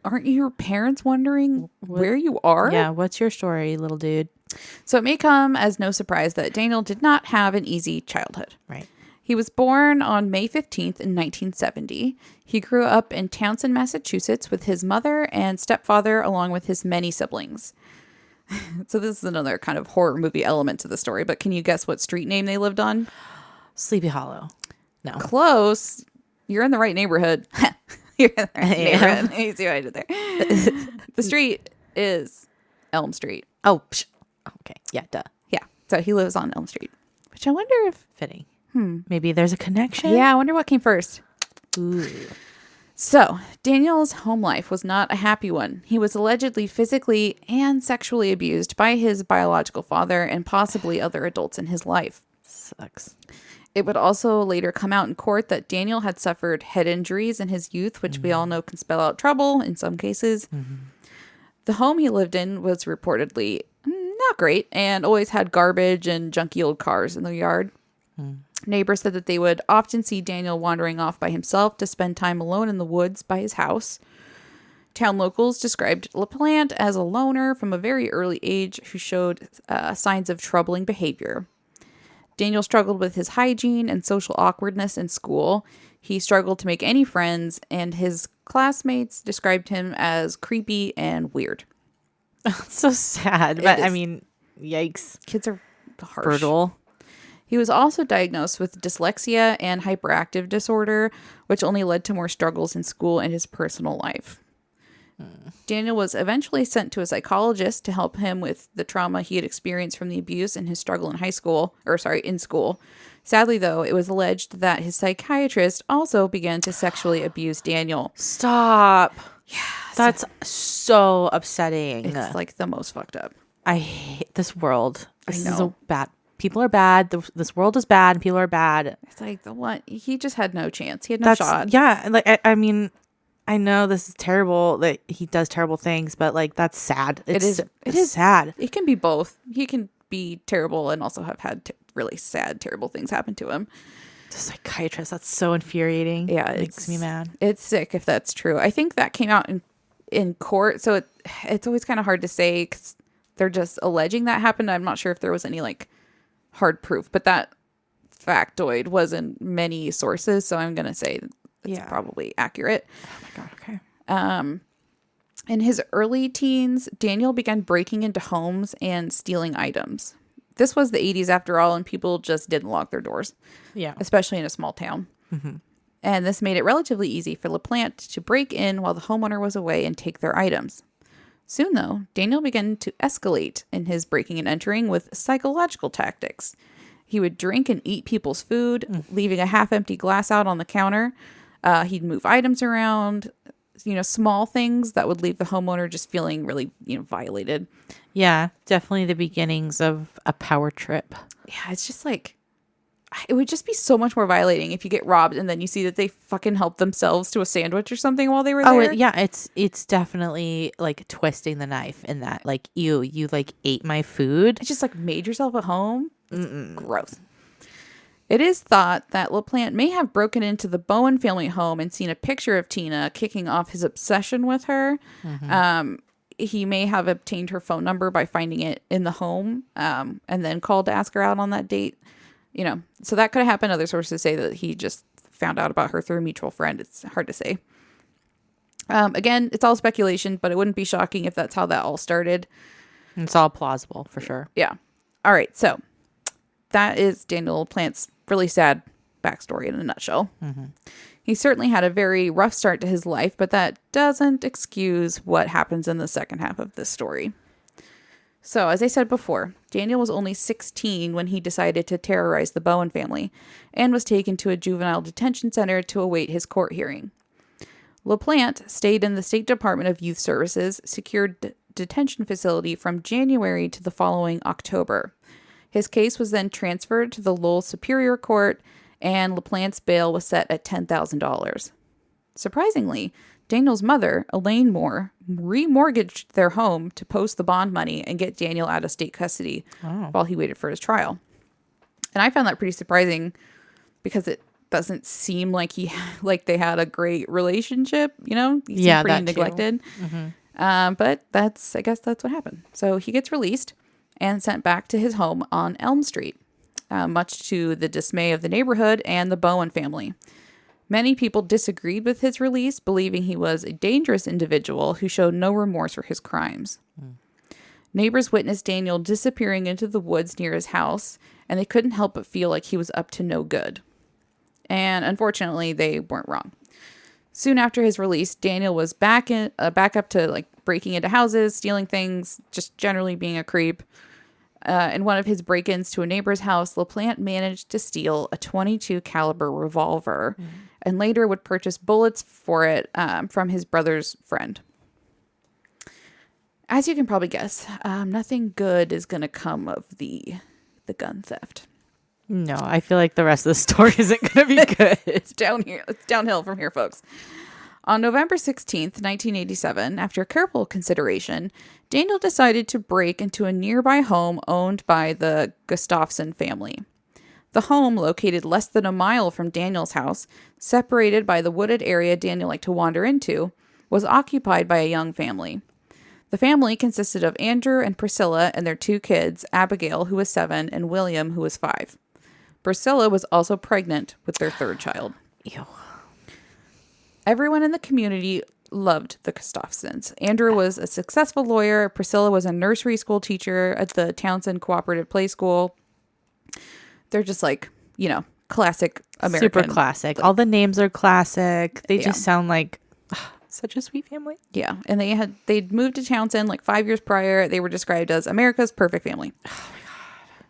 aren't your parents wondering where you are? Yeah, what's your story, little dude? So it may come as no surprise that Daniel did not have an easy childhood. Right. He was born on May 15th in 1970. He grew up in Townsend, Massachusetts with his mother and stepfather, along with his many siblings. So this is another kind of horror movie element to the story, but can you guess what street name they lived on? Sleepy Hollow. No. Close. You're in the right neighborhood. You're in the right neighborhood. You see what I did there. The street is Elm Street. Oh, okay. Yeah, duh. Yeah. So he lives on Elm Street, which I wonder if... Fitting. Maybe there's a connection? Yeah, I wonder what came first. Ooh. So, Daniel's home life was not a happy one. He was allegedly physically and sexually abused by his biological father and possibly other adults in his life. Sucks. It would also later come out in court that Daniel had suffered head injuries in his youth, which we all know can spell out trouble in some cases. The home he lived in was reportedly not great and always had garbage and junky old cars in the yard. Neighbors said that they would often see Daniel wandering off by himself to spend time alone in the woods by his house. Town locals described LaPlante as a loner from a very early age who showed signs of troubling behavior. Daniel struggled with his hygiene and social awkwardness in school. He struggled to make any friends, and his classmates described him as creepy and weird. It's so sad, but I mean, yikes. Kids are harsh. Brutal. He was also diagnosed with dyslexia and hyperactive disorder, which only led to more struggles in school and his personal life. Daniel was eventually sent to a psychologist to help him with the trauma he had experienced from the abuse and his struggle in in school. Sadly, though, it was alleged that his psychiatrist also began to sexually abuse Daniel. Stop. Yeah. That's so upsetting. It's like the most fucked up. I hate this world. This I is know. so bad. People are bad. This world is bad. And people are bad. It's like the one. He just had no chance. He had no shot. Yeah. Like, I mean, I know this is terrible that he does terrible things, but like, that's sad. It is sad. It can be both. He can be terrible and also have had really sad, terrible things happen to him. The psychiatrist, that's so infuriating. Yeah, it makes me mad. It's sick if that's true. I think that came out in court, so it's always kind of hard to say because they're just alleging that happened. I'm not sure if there was any like hard proof, but that factoid was in many sources, so I'm gonna say it's probably accurate. Oh my god. Okay. In his early teens, Daniel began breaking into homes and stealing items. This was the 80s after all, and people just didn't lock their doors. Yeah. Especially in a small town. Mm-hmm. And this made it relatively easy for LaPlante to break in while the homeowner was away and take their items. Soon, though, Daniel began to escalate in his breaking and entering with psychological tactics. He would drink and eat people's food, leaving a half-empty glass out on the counter. He'd move items around, small things that would leave the homeowner just feeling really, violated. Yeah, definitely the beginnings of a power trip. Yeah, it's just like, it would just be so much more violating if you get robbed and then you see that they fucking helped themselves to a sandwich or something while they were there. Oh, yeah, it's definitely like twisting the knife in that. Like, you like ate my food. It's just like made yourself at home. It's gross. It is thought that LaPlante may have broken into the Bowen family home and seen a picture of Tina, kicking off his obsession with her. Mm-hmm. He may have obtained her phone number by finding it in the home and then called to ask her out on that date. So that could have happened. Other sources say that he just found out about her through a mutual friend. It's hard to say. Again, it's all speculation, but it wouldn't be shocking if that's how that all started. It's all plausible for sure. Yeah. All right. So that is Daniel LaPlante's really sad backstory in a nutshell. Mm-hmm. He certainly had a very rough start to his life, but that doesn't excuse what happens in the second half of this story. So, as I said before, Daniel was only 16 when he decided to terrorize the Bowen family and was taken to a juvenile detention center to await his court hearing. LaPlante stayed in the State Department of Youth Services secured detention facility from January to the following October. His case was then transferred to the Lowell Superior Court, and LaPlante's bail was set at $10,000. Surprisingly, Daniel's mother, Elaine Moore, remortgaged their home to post the bond money and get Daniel out of state custody while he waited for his trial. And I found that pretty surprising because it doesn't seem like they had a great relationship, He seemed pretty neglected. Mm-hmm. But I guess that's what happened. So he gets released and sent back to his home on Elm Street, much to the dismay of the neighborhood and the Bowen family. Many people disagreed with his release, believing he was a dangerous individual who showed no remorse for his crimes. Neighbors witnessed Daniel disappearing into the woods near his house, and they couldn't help but feel like he was up to no good. And unfortunately, they weren't wrong. Soon after his release, Daniel was back up to like breaking into houses, stealing things, just generally being a creep. In one of his break-ins to a neighbor's house, LaPlante managed to steal a .22 caliber revolver, and later would purchase bullets for it from his brother's friend. As you can probably guess, nothing good is going to come of the gun theft. No, I feel like the rest of the story isn't going to be good. It's downhill from here, folks. On November 16th, 1987, after careful consideration, Daniel decided to break into a nearby home owned by the Gustafson family. The home, located less than a mile from Daniel's house, separated by the wooded area Daniel liked to wander into, was occupied by a young family. The family consisted of Andrew and Priscilla and their 2 kids, Abigail, who was 7, and William, who was 5. Priscilla was also pregnant with their 3rd child. Ew. Everyone in the community loved the Gustafsons. Andrew was a successful lawyer. Priscilla was a nursery school teacher at the Townsend Cooperative Play School. They're just like, classic American. Super classic. All the names are classic. They just sound like such a sweet family. Yeah. And they'd moved to Townsend like 5 years prior. They were described as America's perfect family. Oh my God.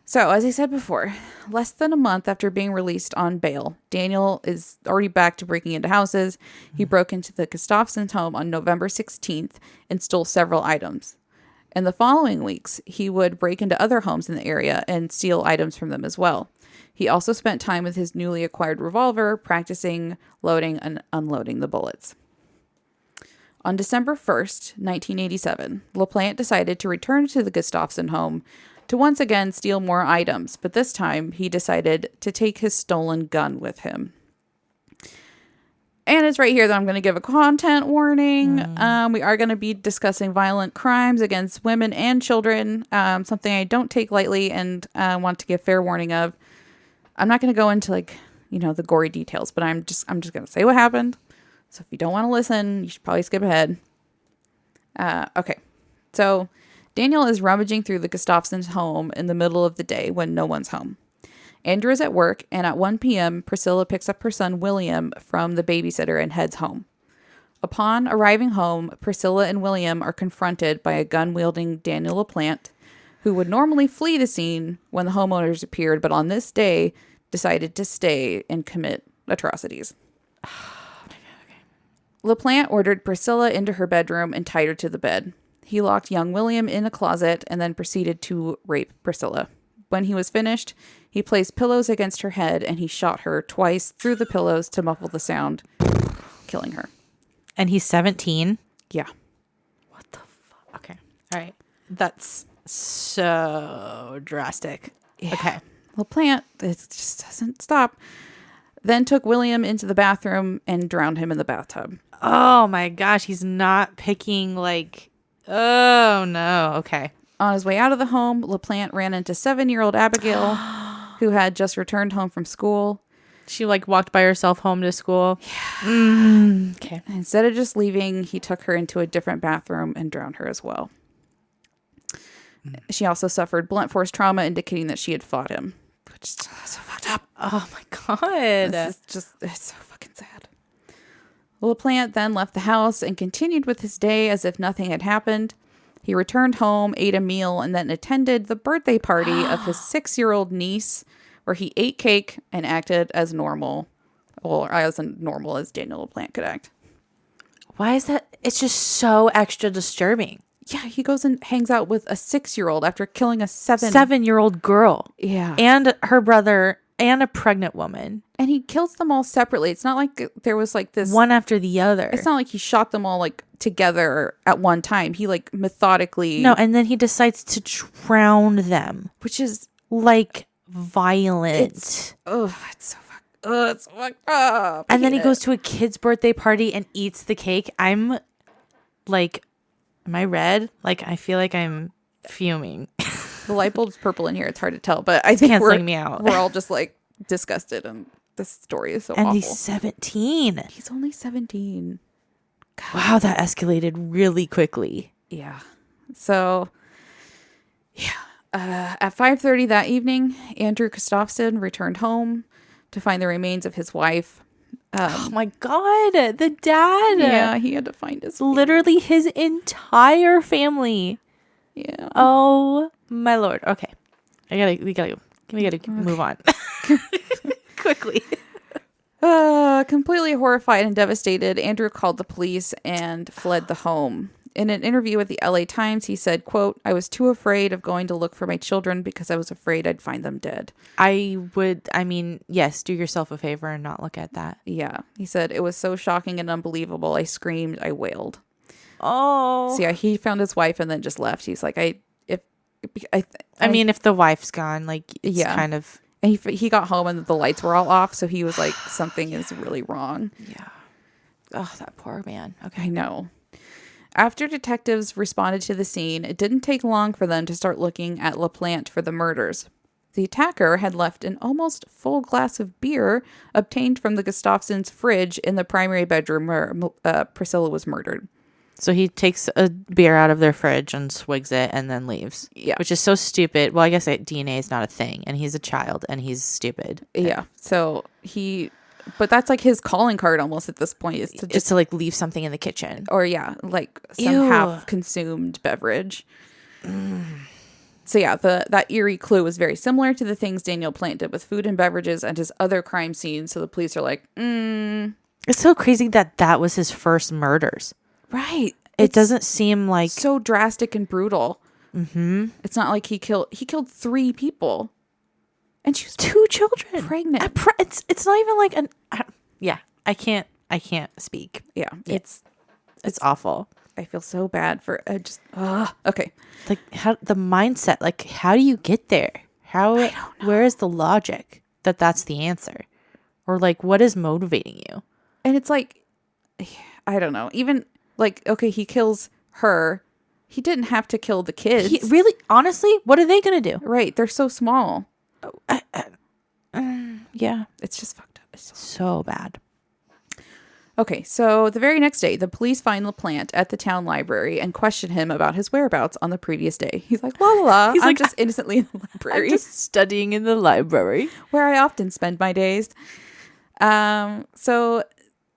So, as I said before, less than a month after being released on bail, Daniel is already back to breaking into houses. He broke into the Gustafsons' home on November 16th and stole several items. In the following weeks, he would break into other homes in the area and steal items from them as well. He also spent time with his newly acquired revolver, practicing loading and unloading the bullets. On December 1st, 1987, LaPlante decided to return to the Gustafson home to once again steal more items, but this time he decided to take his stolen gun with him. And it's right here that I'm going to give a content warning. We are going to be discussing violent crimes against women and children, something I don't take lightly and want to give fair warning of. I'm not going to go into the gory details, but I'm just going to say what happened. So if you don't want to listen, you should probably skip ahead. Okay. So Daniel is rummaging through the Gustafsons' home in the middle of the day when no one's home. Andrew is at work, and at 1 p.m., Priscilla picks up her son William from the babysitter and heads home. Upon arriving home, Priscilla and William are confronted by a gun-wielding Daniel LaPlante, who would normally flee the scene when the homeowners appeared, but on this day decided to stay and commit atrocities. LaPlante ordered Priscilla into her bedroom and tied her to the bed. He locked young William in a closet and then proceeded to rape Priscilla. When he was finished, he placed pillows against her head and he shot her twice through the pillows to muffle the sound, killing her. And he's 17? Yeah. What the fuck? Okay. All right. That's so drastic. Yeah. Okay. LaPlante, it just doesn't stop. Then took William into the bathroom and drowned him in the bathtub. Oh my gosh. He's not picking oh no. Okay. On his way out of the home, LaPlante ran into 7-year-old Abigail, who had just returned home from school. She walked by herself home to school. Yeah. Okay. Instead of just leaving, he took her into a different bathroom and drowned her as well. She also suffered blunt force trauma, indicating that she had fought him. Which is so fucked up. Oh my God. It's so fucking sad. LaPlante then left the house and continued with his day as if nothing had happened. He returned home, ate a meal, and then attended the birthday party of his 6-year-old niece, where he ate cake and acted as normal. Well, as normal as Daniel LaPlante could act. Why is that? It's just so extra disturbing. Yeah, he goes and hangs out with a 6-year-old after killing a 7-year-old girl. Yeah. And her brother and a pregnant woman. And he kills them all separately. It's not like there was this one after the other. It's not like he shot them all together at one time. He methodically. No, and then he decides to drown them, which is violent. It's so fucked up. And then he goes to a kid's birthday party and eats the cake. I'm am I red? I feel like I'm fuming. The light bulb's purple in here. It's hard to tell, but I think canceling me out. We're all just disgusted, and this story is so and awful. He's 17. He's only 17. God. Wow, that escalated really quickly. Yeah. So, yeah. At 5:30 that evening, Andrew Gustafson returned home to find the remains of his wife. Oh my God, the dad. Yeah, he had to find his family. Literally his entire family. Yeah. Oh my Lord. Okay. We gotta move on. Quickly. Completely horrified and devastated, Andrew called the police and fled the home. In an interview with the LA Times, he said, quote, "I was too afraid of going to look for my children because I was afraid I'd find them dead." Yes, do yourself a favor and not look at that. Yeah. He said, "It was so shocking and unbelievable. I screamed, I wailed." Oh. So yeah, he found his wife and then just left. He's like, if the wife's gone, it's kind of. And he got home and the lights were all off. So he was like, something is really wrong. Yeah. Oh, that poor man. Okay. I know. After detectives responded to the scene, it didn't take long for them to start looking at LaPlante for the murders. The attacker had left an almost full glass of beer obtained from the Gustafsons' fridge in the primary bedroom where Priscilla was murdered. So he takes a beer out of their fridge and swigs it and then leaves. Yeah. Which is so stupid. Well, I guess DNA is not a thing, and he's a child and he's stupid. Yeah. So but that's like his calling card almost at this point, is to Just to like leave something in the kitchen. or like some Ew. half consumed beverage. So yeah, that eerie clue was very similar to the things Daniel Plant did with food and beverages and his other crime scenes. So the police are like, It's so crazy that was his first murders. right. It doesn't seem like so drastic and brutal. Mm-hmm. It's not like he killed 3 people, and she was 2 children pregnant. It's not even like I can't speak. Yeah, It's awful. I feel so bad for okay. Like how the mindset, like how do you get there? Where is the logic that that's the answer? Or like what is motivating you? And it's like, I don't know. Even like, okay, he kills her. He didn't have to kill the kids. Honestly, what are they going to do? Right. They're so small. Yeah. It's just fucked up. It's So bad. Okay, so the very next day, the police find LaPlante at the town library and question him about his whereabouts on the previous day. He's like, la la la, I'm like, just innocently in the library. I'm just studying in the library. Where I often spend my days. So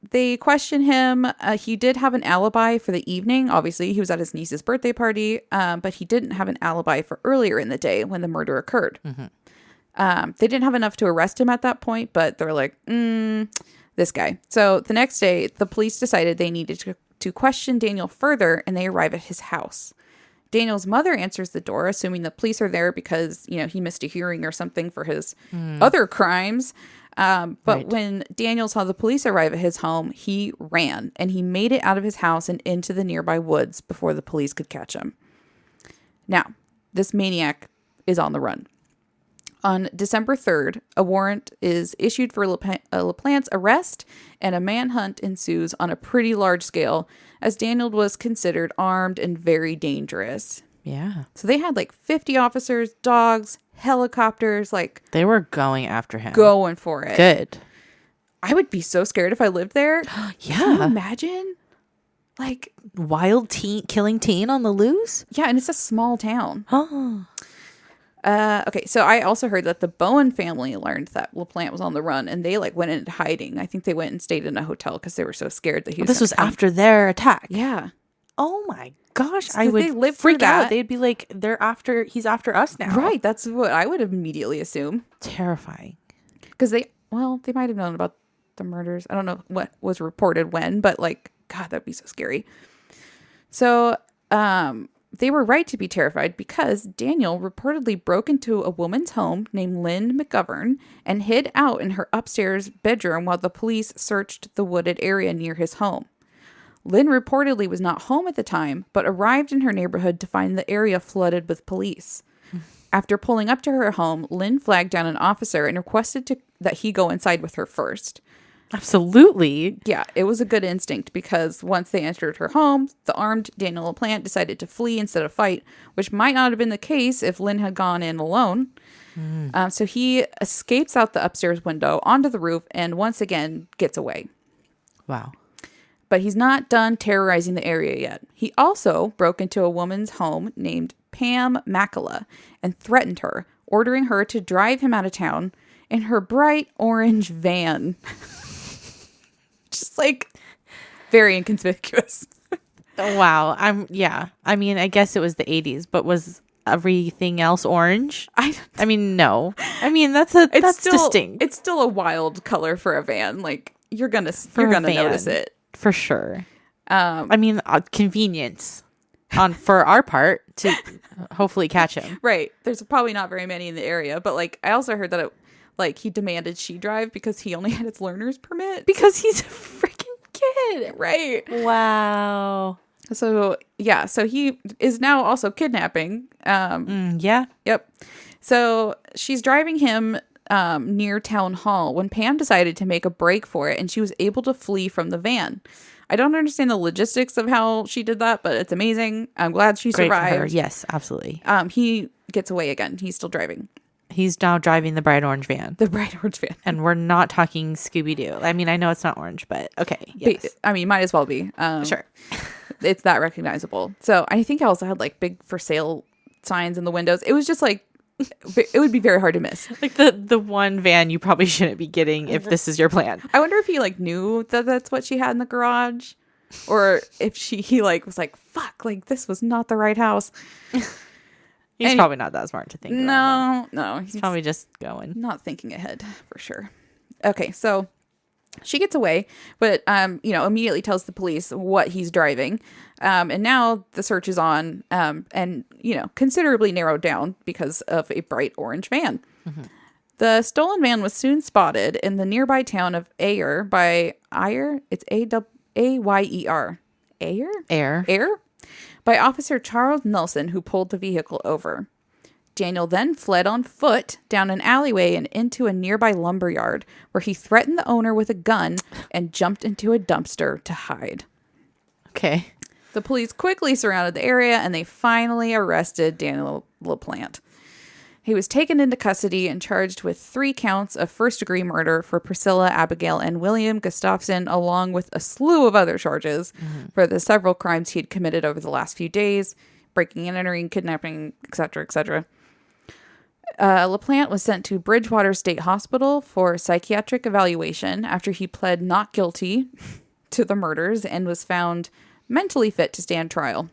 they question him. He did have an alibi for the evening. Obviously, he was at his niece's birthday party, but he didn't have an alibi for earlier in the day when the murder occurred. Mm-hmm. They didn't have enough to arrest him at that point, but they're like, this guy. So the next day, the police decided they needed to question Daniel further, and they arrive at his house. Daniel's mother answers the door, assuming the police are there because, he missed a hearing or something for his other crimes. But when Daniel saw the police arrive at his home, he ran, and he made it out of his house and into the nearby woods before the police could catch him. Now, this maniac is on the run. On December 3rd, a warrant is issued for LaPlante's arrest, and a manhunt ensues on a pretty large scale, as Daniel was considered armed and very dangerous. Yeah. So they had like 50 officers, dogs, helicopters, like... They were going after him. Going for it. Good. I would be so scared if I lived there. Yeah. Can you imagine? Like... Wild killing teen on the loose? Yeah, and it's a small town. Oh. Okay, so I also heard that the Bowen family learned that LaPlante was on the run, and they like went into hiding. I think they went and stayed in a hotel because they were so scared that he was. This was after their attack. Yeah. Oh my gosh, So I would they lived freak through out. that. They'd be like, he's after us now. Right. That's what I would immediately assume. Terrifying. Because they might have known about the murders. I don't know what was reported when, but like, God, that'd be so scary. So, they were right to be terrified because Daniel reportedly broke into a woman's home named Lynn McGovern and hid out in her upstairs bedroom while the police searched the wooded area near his home. Lynn reportedly was not home at the time, but arrived in her neighborhood to find the area flooded with police. After pulling up to her home, Lynn flagged down an officer and requested that he go inside with her first. Absolutely. Yeah, it was a good instinct because once they entered her home, the armed Daniel LaPlante decided to flee instead of fight, which might not have been the case if Lynn had gone in alone. So he escapes out the upstairs window onto the roof and once again gets away. Wow. But he's not done terrorizing the area yet. He also broke into a woman's home named Pam Makala and threatened her, ordering her to drive him out of town in her bright orange van. Just like very inconspicuous. Wow. I mean, I guess it was the 80s, but was everything else orange? I mean, no. I mean, that's distinct. It's still a wild color for a van. Like you're gonna notice it for sure. I mean, convenience for our part to hopefully catch him. Right. There's probably not very many in the area, but like I also heard that he demanded she drive because he only had his learner's permit. Because he's a freaking kid. Right. Wow. So, yeah. So he is now also kidnapping. Yeah. Yep. So she's driving him near Town Hall when Pam decided to make a break for it, and she was able to flee from the van. I don't understand the logistics of how she did that, but it's amazing. I'm glad she Great for her. survived. Yes, absolutely. He gets away again. He's still driving. He's now driving the bright orange van. The bright orange van. And we're not talking Scooby-Doo. I mean, I know it's not orange, but okay. Yes. I mean, might as well be. Sure. It's that recognizable. So I think I also had like big for sale signs in the windows. It was just like, it would be very hard to miss. Like the one van you probably shouldn't be getting if this is your plan. I wonder if he like knew that that's what she had in the garage, or if he like was like, fuck, like this was not the right house. He's probably not that smart to think. No, he's probably just going. Not thinking ahead for sure. Okay, so she gets away, but immediately tells the police what he's driving, and now the search is on, and considerably narrowed down because of a bright orange van. Mm-hmm. The stolen van was soon spotted in the nearby town of Ayer by Ayer. It's Ayer. Ayer? By Officer Charles Nelson, who pulled the vehicle over. Daniel then fled on foot down an alleyway and into a nearby lumberyard, where he threatened the owner with a gun and jumped into a dumpster to hide. Okay. The police quickly surrounded the area, and they finally arrested Daniel LaPlante. He was taken into custody and charged with 3 counts of first-degree murder for Priscilla, Abigail, and William Gustafson, along with a slew of other charges for the several crimes he had committed over the last few days, breaking and entering, kidnapping, etc., etc. LaPlante was sent to Bridgewater State Hospital for psychiatric evaluation after he pled not guilty to the murders and was found mentally fit to stand trial.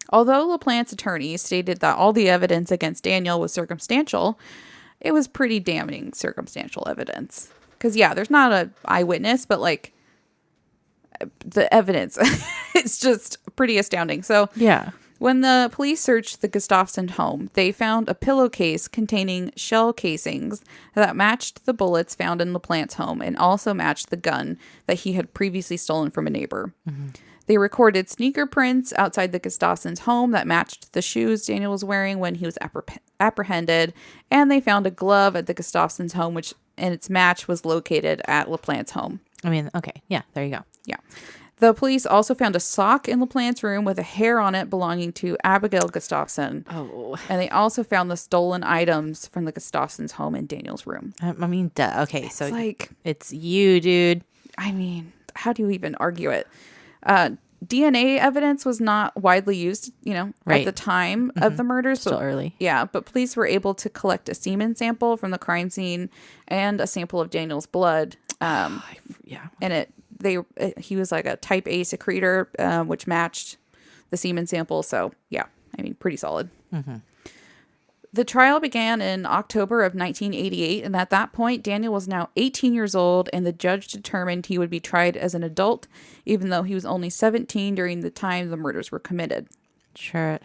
Although LaPlante's attorney stated that all the evidence against Daniel was circumstantial, it was pretty damning circumstantial evidence. Because, there's not an eyewitness, but, like, the evidence, it's just pretty astounding. So, when the police searched the Gustafson home, they found a pillowcase containing shell casings that matched the bullets found in LaPlante's home and also matched the gun that he had previously stolen from a neighbor. Mm-hmm. They recorded sneaker prints outside the Gustafsons' home that matched the shoes Daniel was wearing when he was apprehended, and they found a glove at the Gustafsons' home, and its match was located at LaPlante's home. I mean, okay, yeah, there you go. Yeah. The police also found a sock in LaPlante's room with a hair on it belonging to Abigail Gustafson. Oh. And they also found the stolen items from the Gustafsons' home in Daniel's room. I mean, duh. Okay, it's so like, it's you, dude. I mean, how do you even argue it? DNA evidence was not widely used, at the time of the murders. Still early. Yeah, but police were able to collect a semen sample from the crime scene and a sample of Daniel's blood. And he was like a type A secretor, which matched the semen sample. So, pretty solid. Mm-hmm. The trial began in October of 1988, and at that point, Daniel was now 18 years old, and the judge determined he would be tried as an adult, even though he was only 17 during the time the murders were committed. Sure.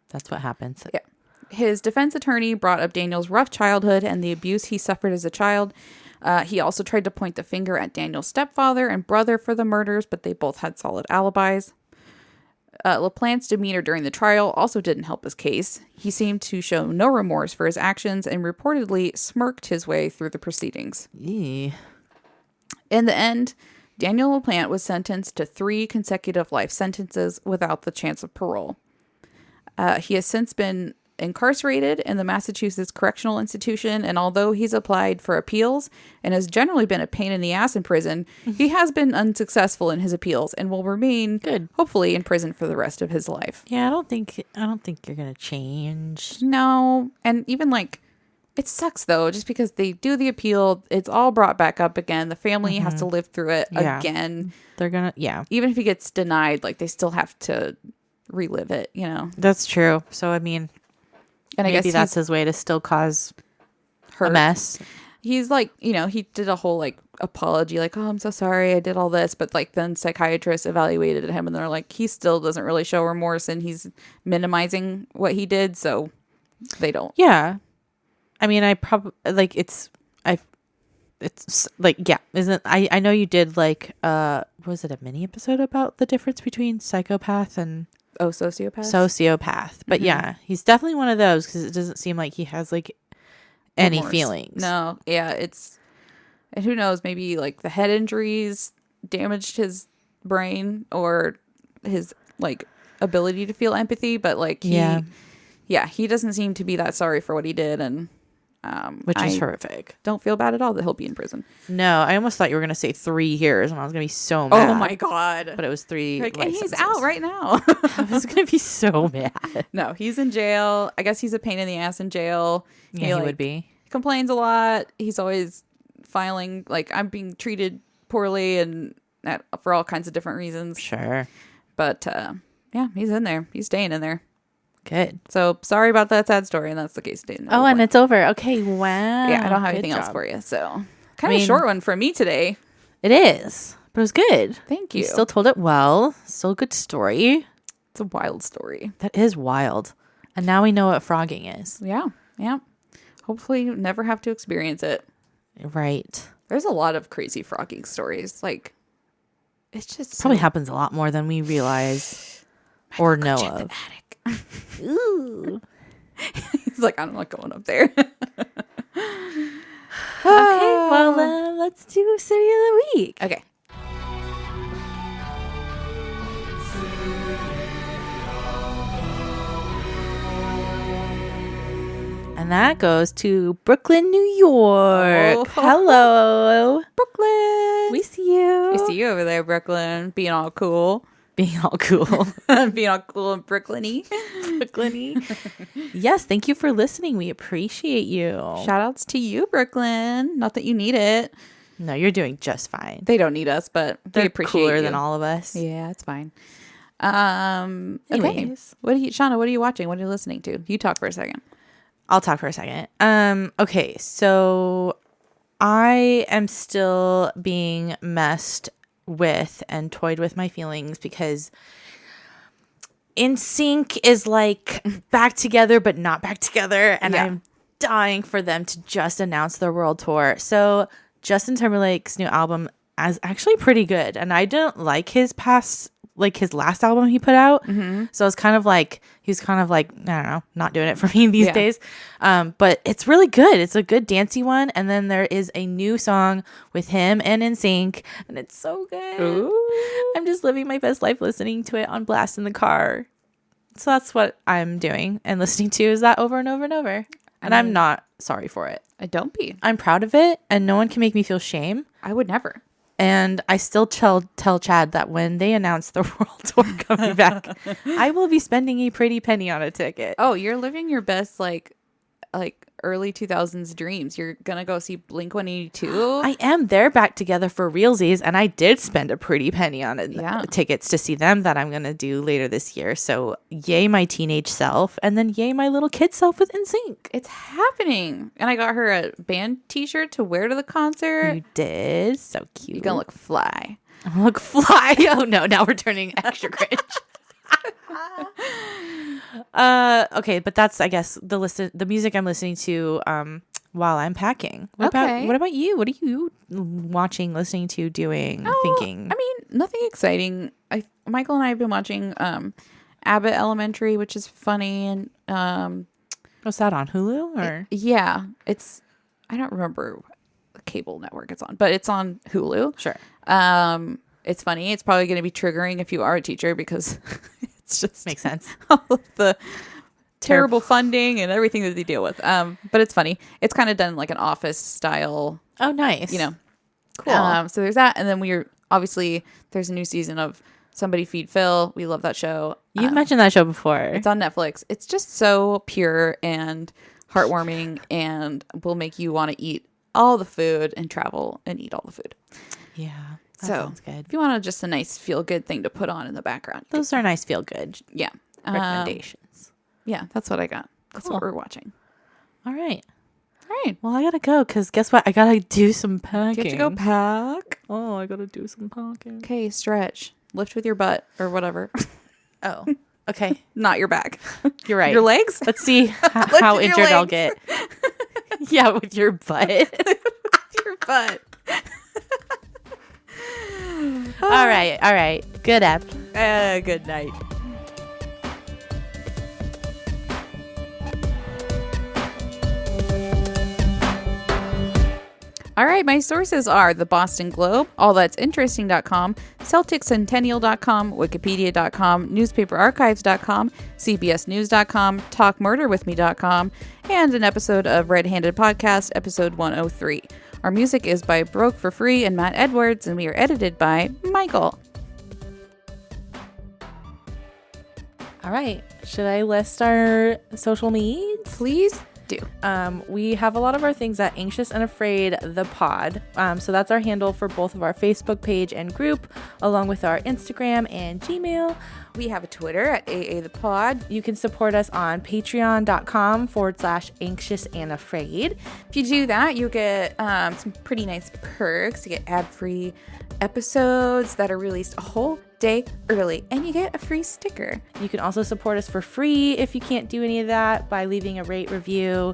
That's what happens. Yeah. His defense attorney brought up Daniel's rough childhood and the abuse he suffered as a child. He also tried to point the finger at Daniel's stepfather and brother for the murders, but they both had solid alibis. LaPlante's demeanor during the trial also didn't help his case. He seemed to show no remorse for his actions and reportedly smirked his way through the proceedings. Yeah. In the end, Daniel LaPlante was sentenced to 3 consecutive life sentences without the chance of parole. He has since been incarcerated in the Massachusetts Correctional Institution, and although he's applied for appeals and has generally been a pain in the ass in prison, he has been unsuccessful in his appeals and will remain hopefully in prison for the rest of his life. Yeah, I don't think you're gonna change. No, and even like it sucks though, just because they do the appeal, it's all brought back up again. The family has to live through it again. They're gonna even if he gets denied, like they still have to relive it. That's true. So I mean. And maybe I guess that's his way to still cause a mess. He's like, he did a whole like apology, like, oh, I'm so sorry I did all this. But like then psychiatrists evaluated him and they're like, he still doesn't really show remorse and he's minimizing what he did. So they don't. Yeah. I mean, I probably like it's like, yeah, isn't I know you did like, was it a mini episode about the difference between psychopath and sociopath. But yeah, he's definitely one of those because it doesn't seem like he has like any remorse. feelings. No, yeah, and who knows, maybe like the head injuries damaged his brain or his like ability to feel empathy, but like he doesn't seem to be that sorry for what he did, and which is horrific. Don't feel bad at all that he'll be in prison. No, I almost thought you were gonna say 3 years, and I was gonna be so mad. Oh my god! But it was 3. Like, and he's out right now. I was gonna be so mad. No, he's in jail. I guess he's a pain in the ass in jail. Yeah, he would be. Complains a lot. He's always filing like I'm being treated poorly and for all kinds of different reasons. Sure. But yeah, he's in there. He's staying in there. Good. So sorry about that sad story, and that's the case. Oh, and it's over. Okay, wow. Yeah, I don't have anything else for you. So kind of a short one for me today. It is, but it was good. Thank you. You still told it well. Still a good story. It's a wild story. That is wild. And now we know what frogging is. Yeah, yeah. Hopefully you never have to experience it. Right. There's a lot of crazy frogging stories. Like, it's just probably happens a lot more than we realize or know of. The attic. Ooh. He's like, I'm not going up there. Okay, well, let's do City of the Week. Okay. And that goes to Brooklyn, New York. Oh. Hello. Brooklyn. We see you. We see you over there, Brooklyn, being all cool. Being all cool. Being all cool and Brooklyn-y. Brooklyn-y. Yes, thank you for listening. We appreciate you. Shout outs to you, Brooklyn. Not that you need it. No, you're doing just fine. They don't need us, but They're we appreciate cooler you. than all of us. Yeah, it's fine. Anyways. Okay. Shauna, what are you watching? What are you listening to? You talk for a second. I'll talk for a second. Okay, so I am still being messed with and toyed with my feelings because NSYNC is like back together but not back together, and I'm dying for them to just announce their world tour. So Justin Timberlake's new album is actually pretty good, and I didn't like his last album he put out. Mm-hmm. So it's kind of like he was kind of like, I don't know, not doing it for me these days. But it's really good. It's a good dancey one. And then there is a new song with him and NSYNC, and it's so good. Ooh. I'm just living my best life listening to it on blast in the car. So that's what I'm doing and listening to is that over and over and over. And I'm not sorry for it. Don't be. I'm proud of it, and no one can make me feel shame. I would never. And I still tell Chad that when they announce the world tour coming back, I will be spending a pretty penny on a ticket. Oh, you're living your best like early 2000s dreams. You're gonna go see Blink-182. I am. They're back together for realsies, and I did spend a pretty penny on it. Tickets to see them that I'm gonna do later this year. So yay my teenage self, and then yay my little kid self with NSYNC. It's happening. And I got her a band t-shirt to wear to the concert. You did. So cute. You're gonna look fly. Look fly. Oh no, now we're turning extra cringe. Okay, but that's I guess the music I'm listening to while I'm packing. What about you? What are you watching, listening to, doing, thinking? I mean, nothing exciting. Michael and I have been watching Abbott Elementary, which is funny, and what's that on Hulu or? Yeah, it's I don't remember the cable network it's on, but it's on Hulu. Sure. It's funny. It's probably going to be triggering if you are a teacher because it's just makes sense. All of the terrible funding and everything that they deal with. But it's funny. It's kind of done like an Office style. Oh, nice. You know, cool. So there's that, and then there's a new season of Somebody Feed Phil. We love that show. You've mentioned that show before. It's on Netflix. It's just so pure and heartwarming, and will make you want to eat all the food and travel and eat all the food. Yeah. That so sounds good. If you want just a nice feel good thing to put on in the background, those are nice feel good. Yeah. Recommendations. Yeah, that's what I got. That's Cool. what we're watching. All right. Well, I gotta go because guess what? I gotta do some packing. you have to go pack. Oh, I gotta do some packing. Okay, stretch. Lift with your butt or whatever. Oh, okay. Not your back. You're right. Your legs? Let's see how with your injured I'll legs. get. Yeah, with your butt. Your butt. All right. Good app. Good night. All right, my sources are the Boston Globe, allthat'sinteresting.com, celticcentennial.com, wikipedia.com, newspaperarchives.com, cbsnews.com, talkmurderwithme.com, and an episode of Redhanded Podcast, episode 103. Our music is by Broke for Free and Matt Edwards, and we are edited by Michael. All right. Should I list our social needs? Please do. We have a lot of our things at Anxious and Afraid the Pod. So that's our handle for both of our Facebook page and group, along with our Instagram and Gmail. We have a Twitter at AA the Pod. You can support us on patreon.com/anxious and afraid. If you do that, you get some pretty nice perks. You get ad-free episodes that are released a whole day early, and you get a free sticker. You can also support us for free if you can't do any of that by leaving a rate review.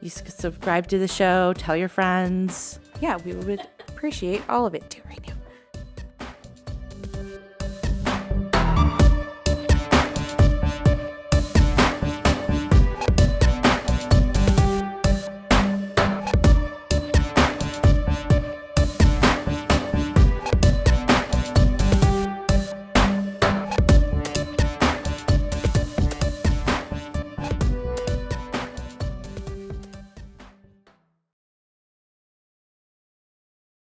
You subscribe to the show, tell your friends. Yeah, we would appreciate all of it. Do it right now.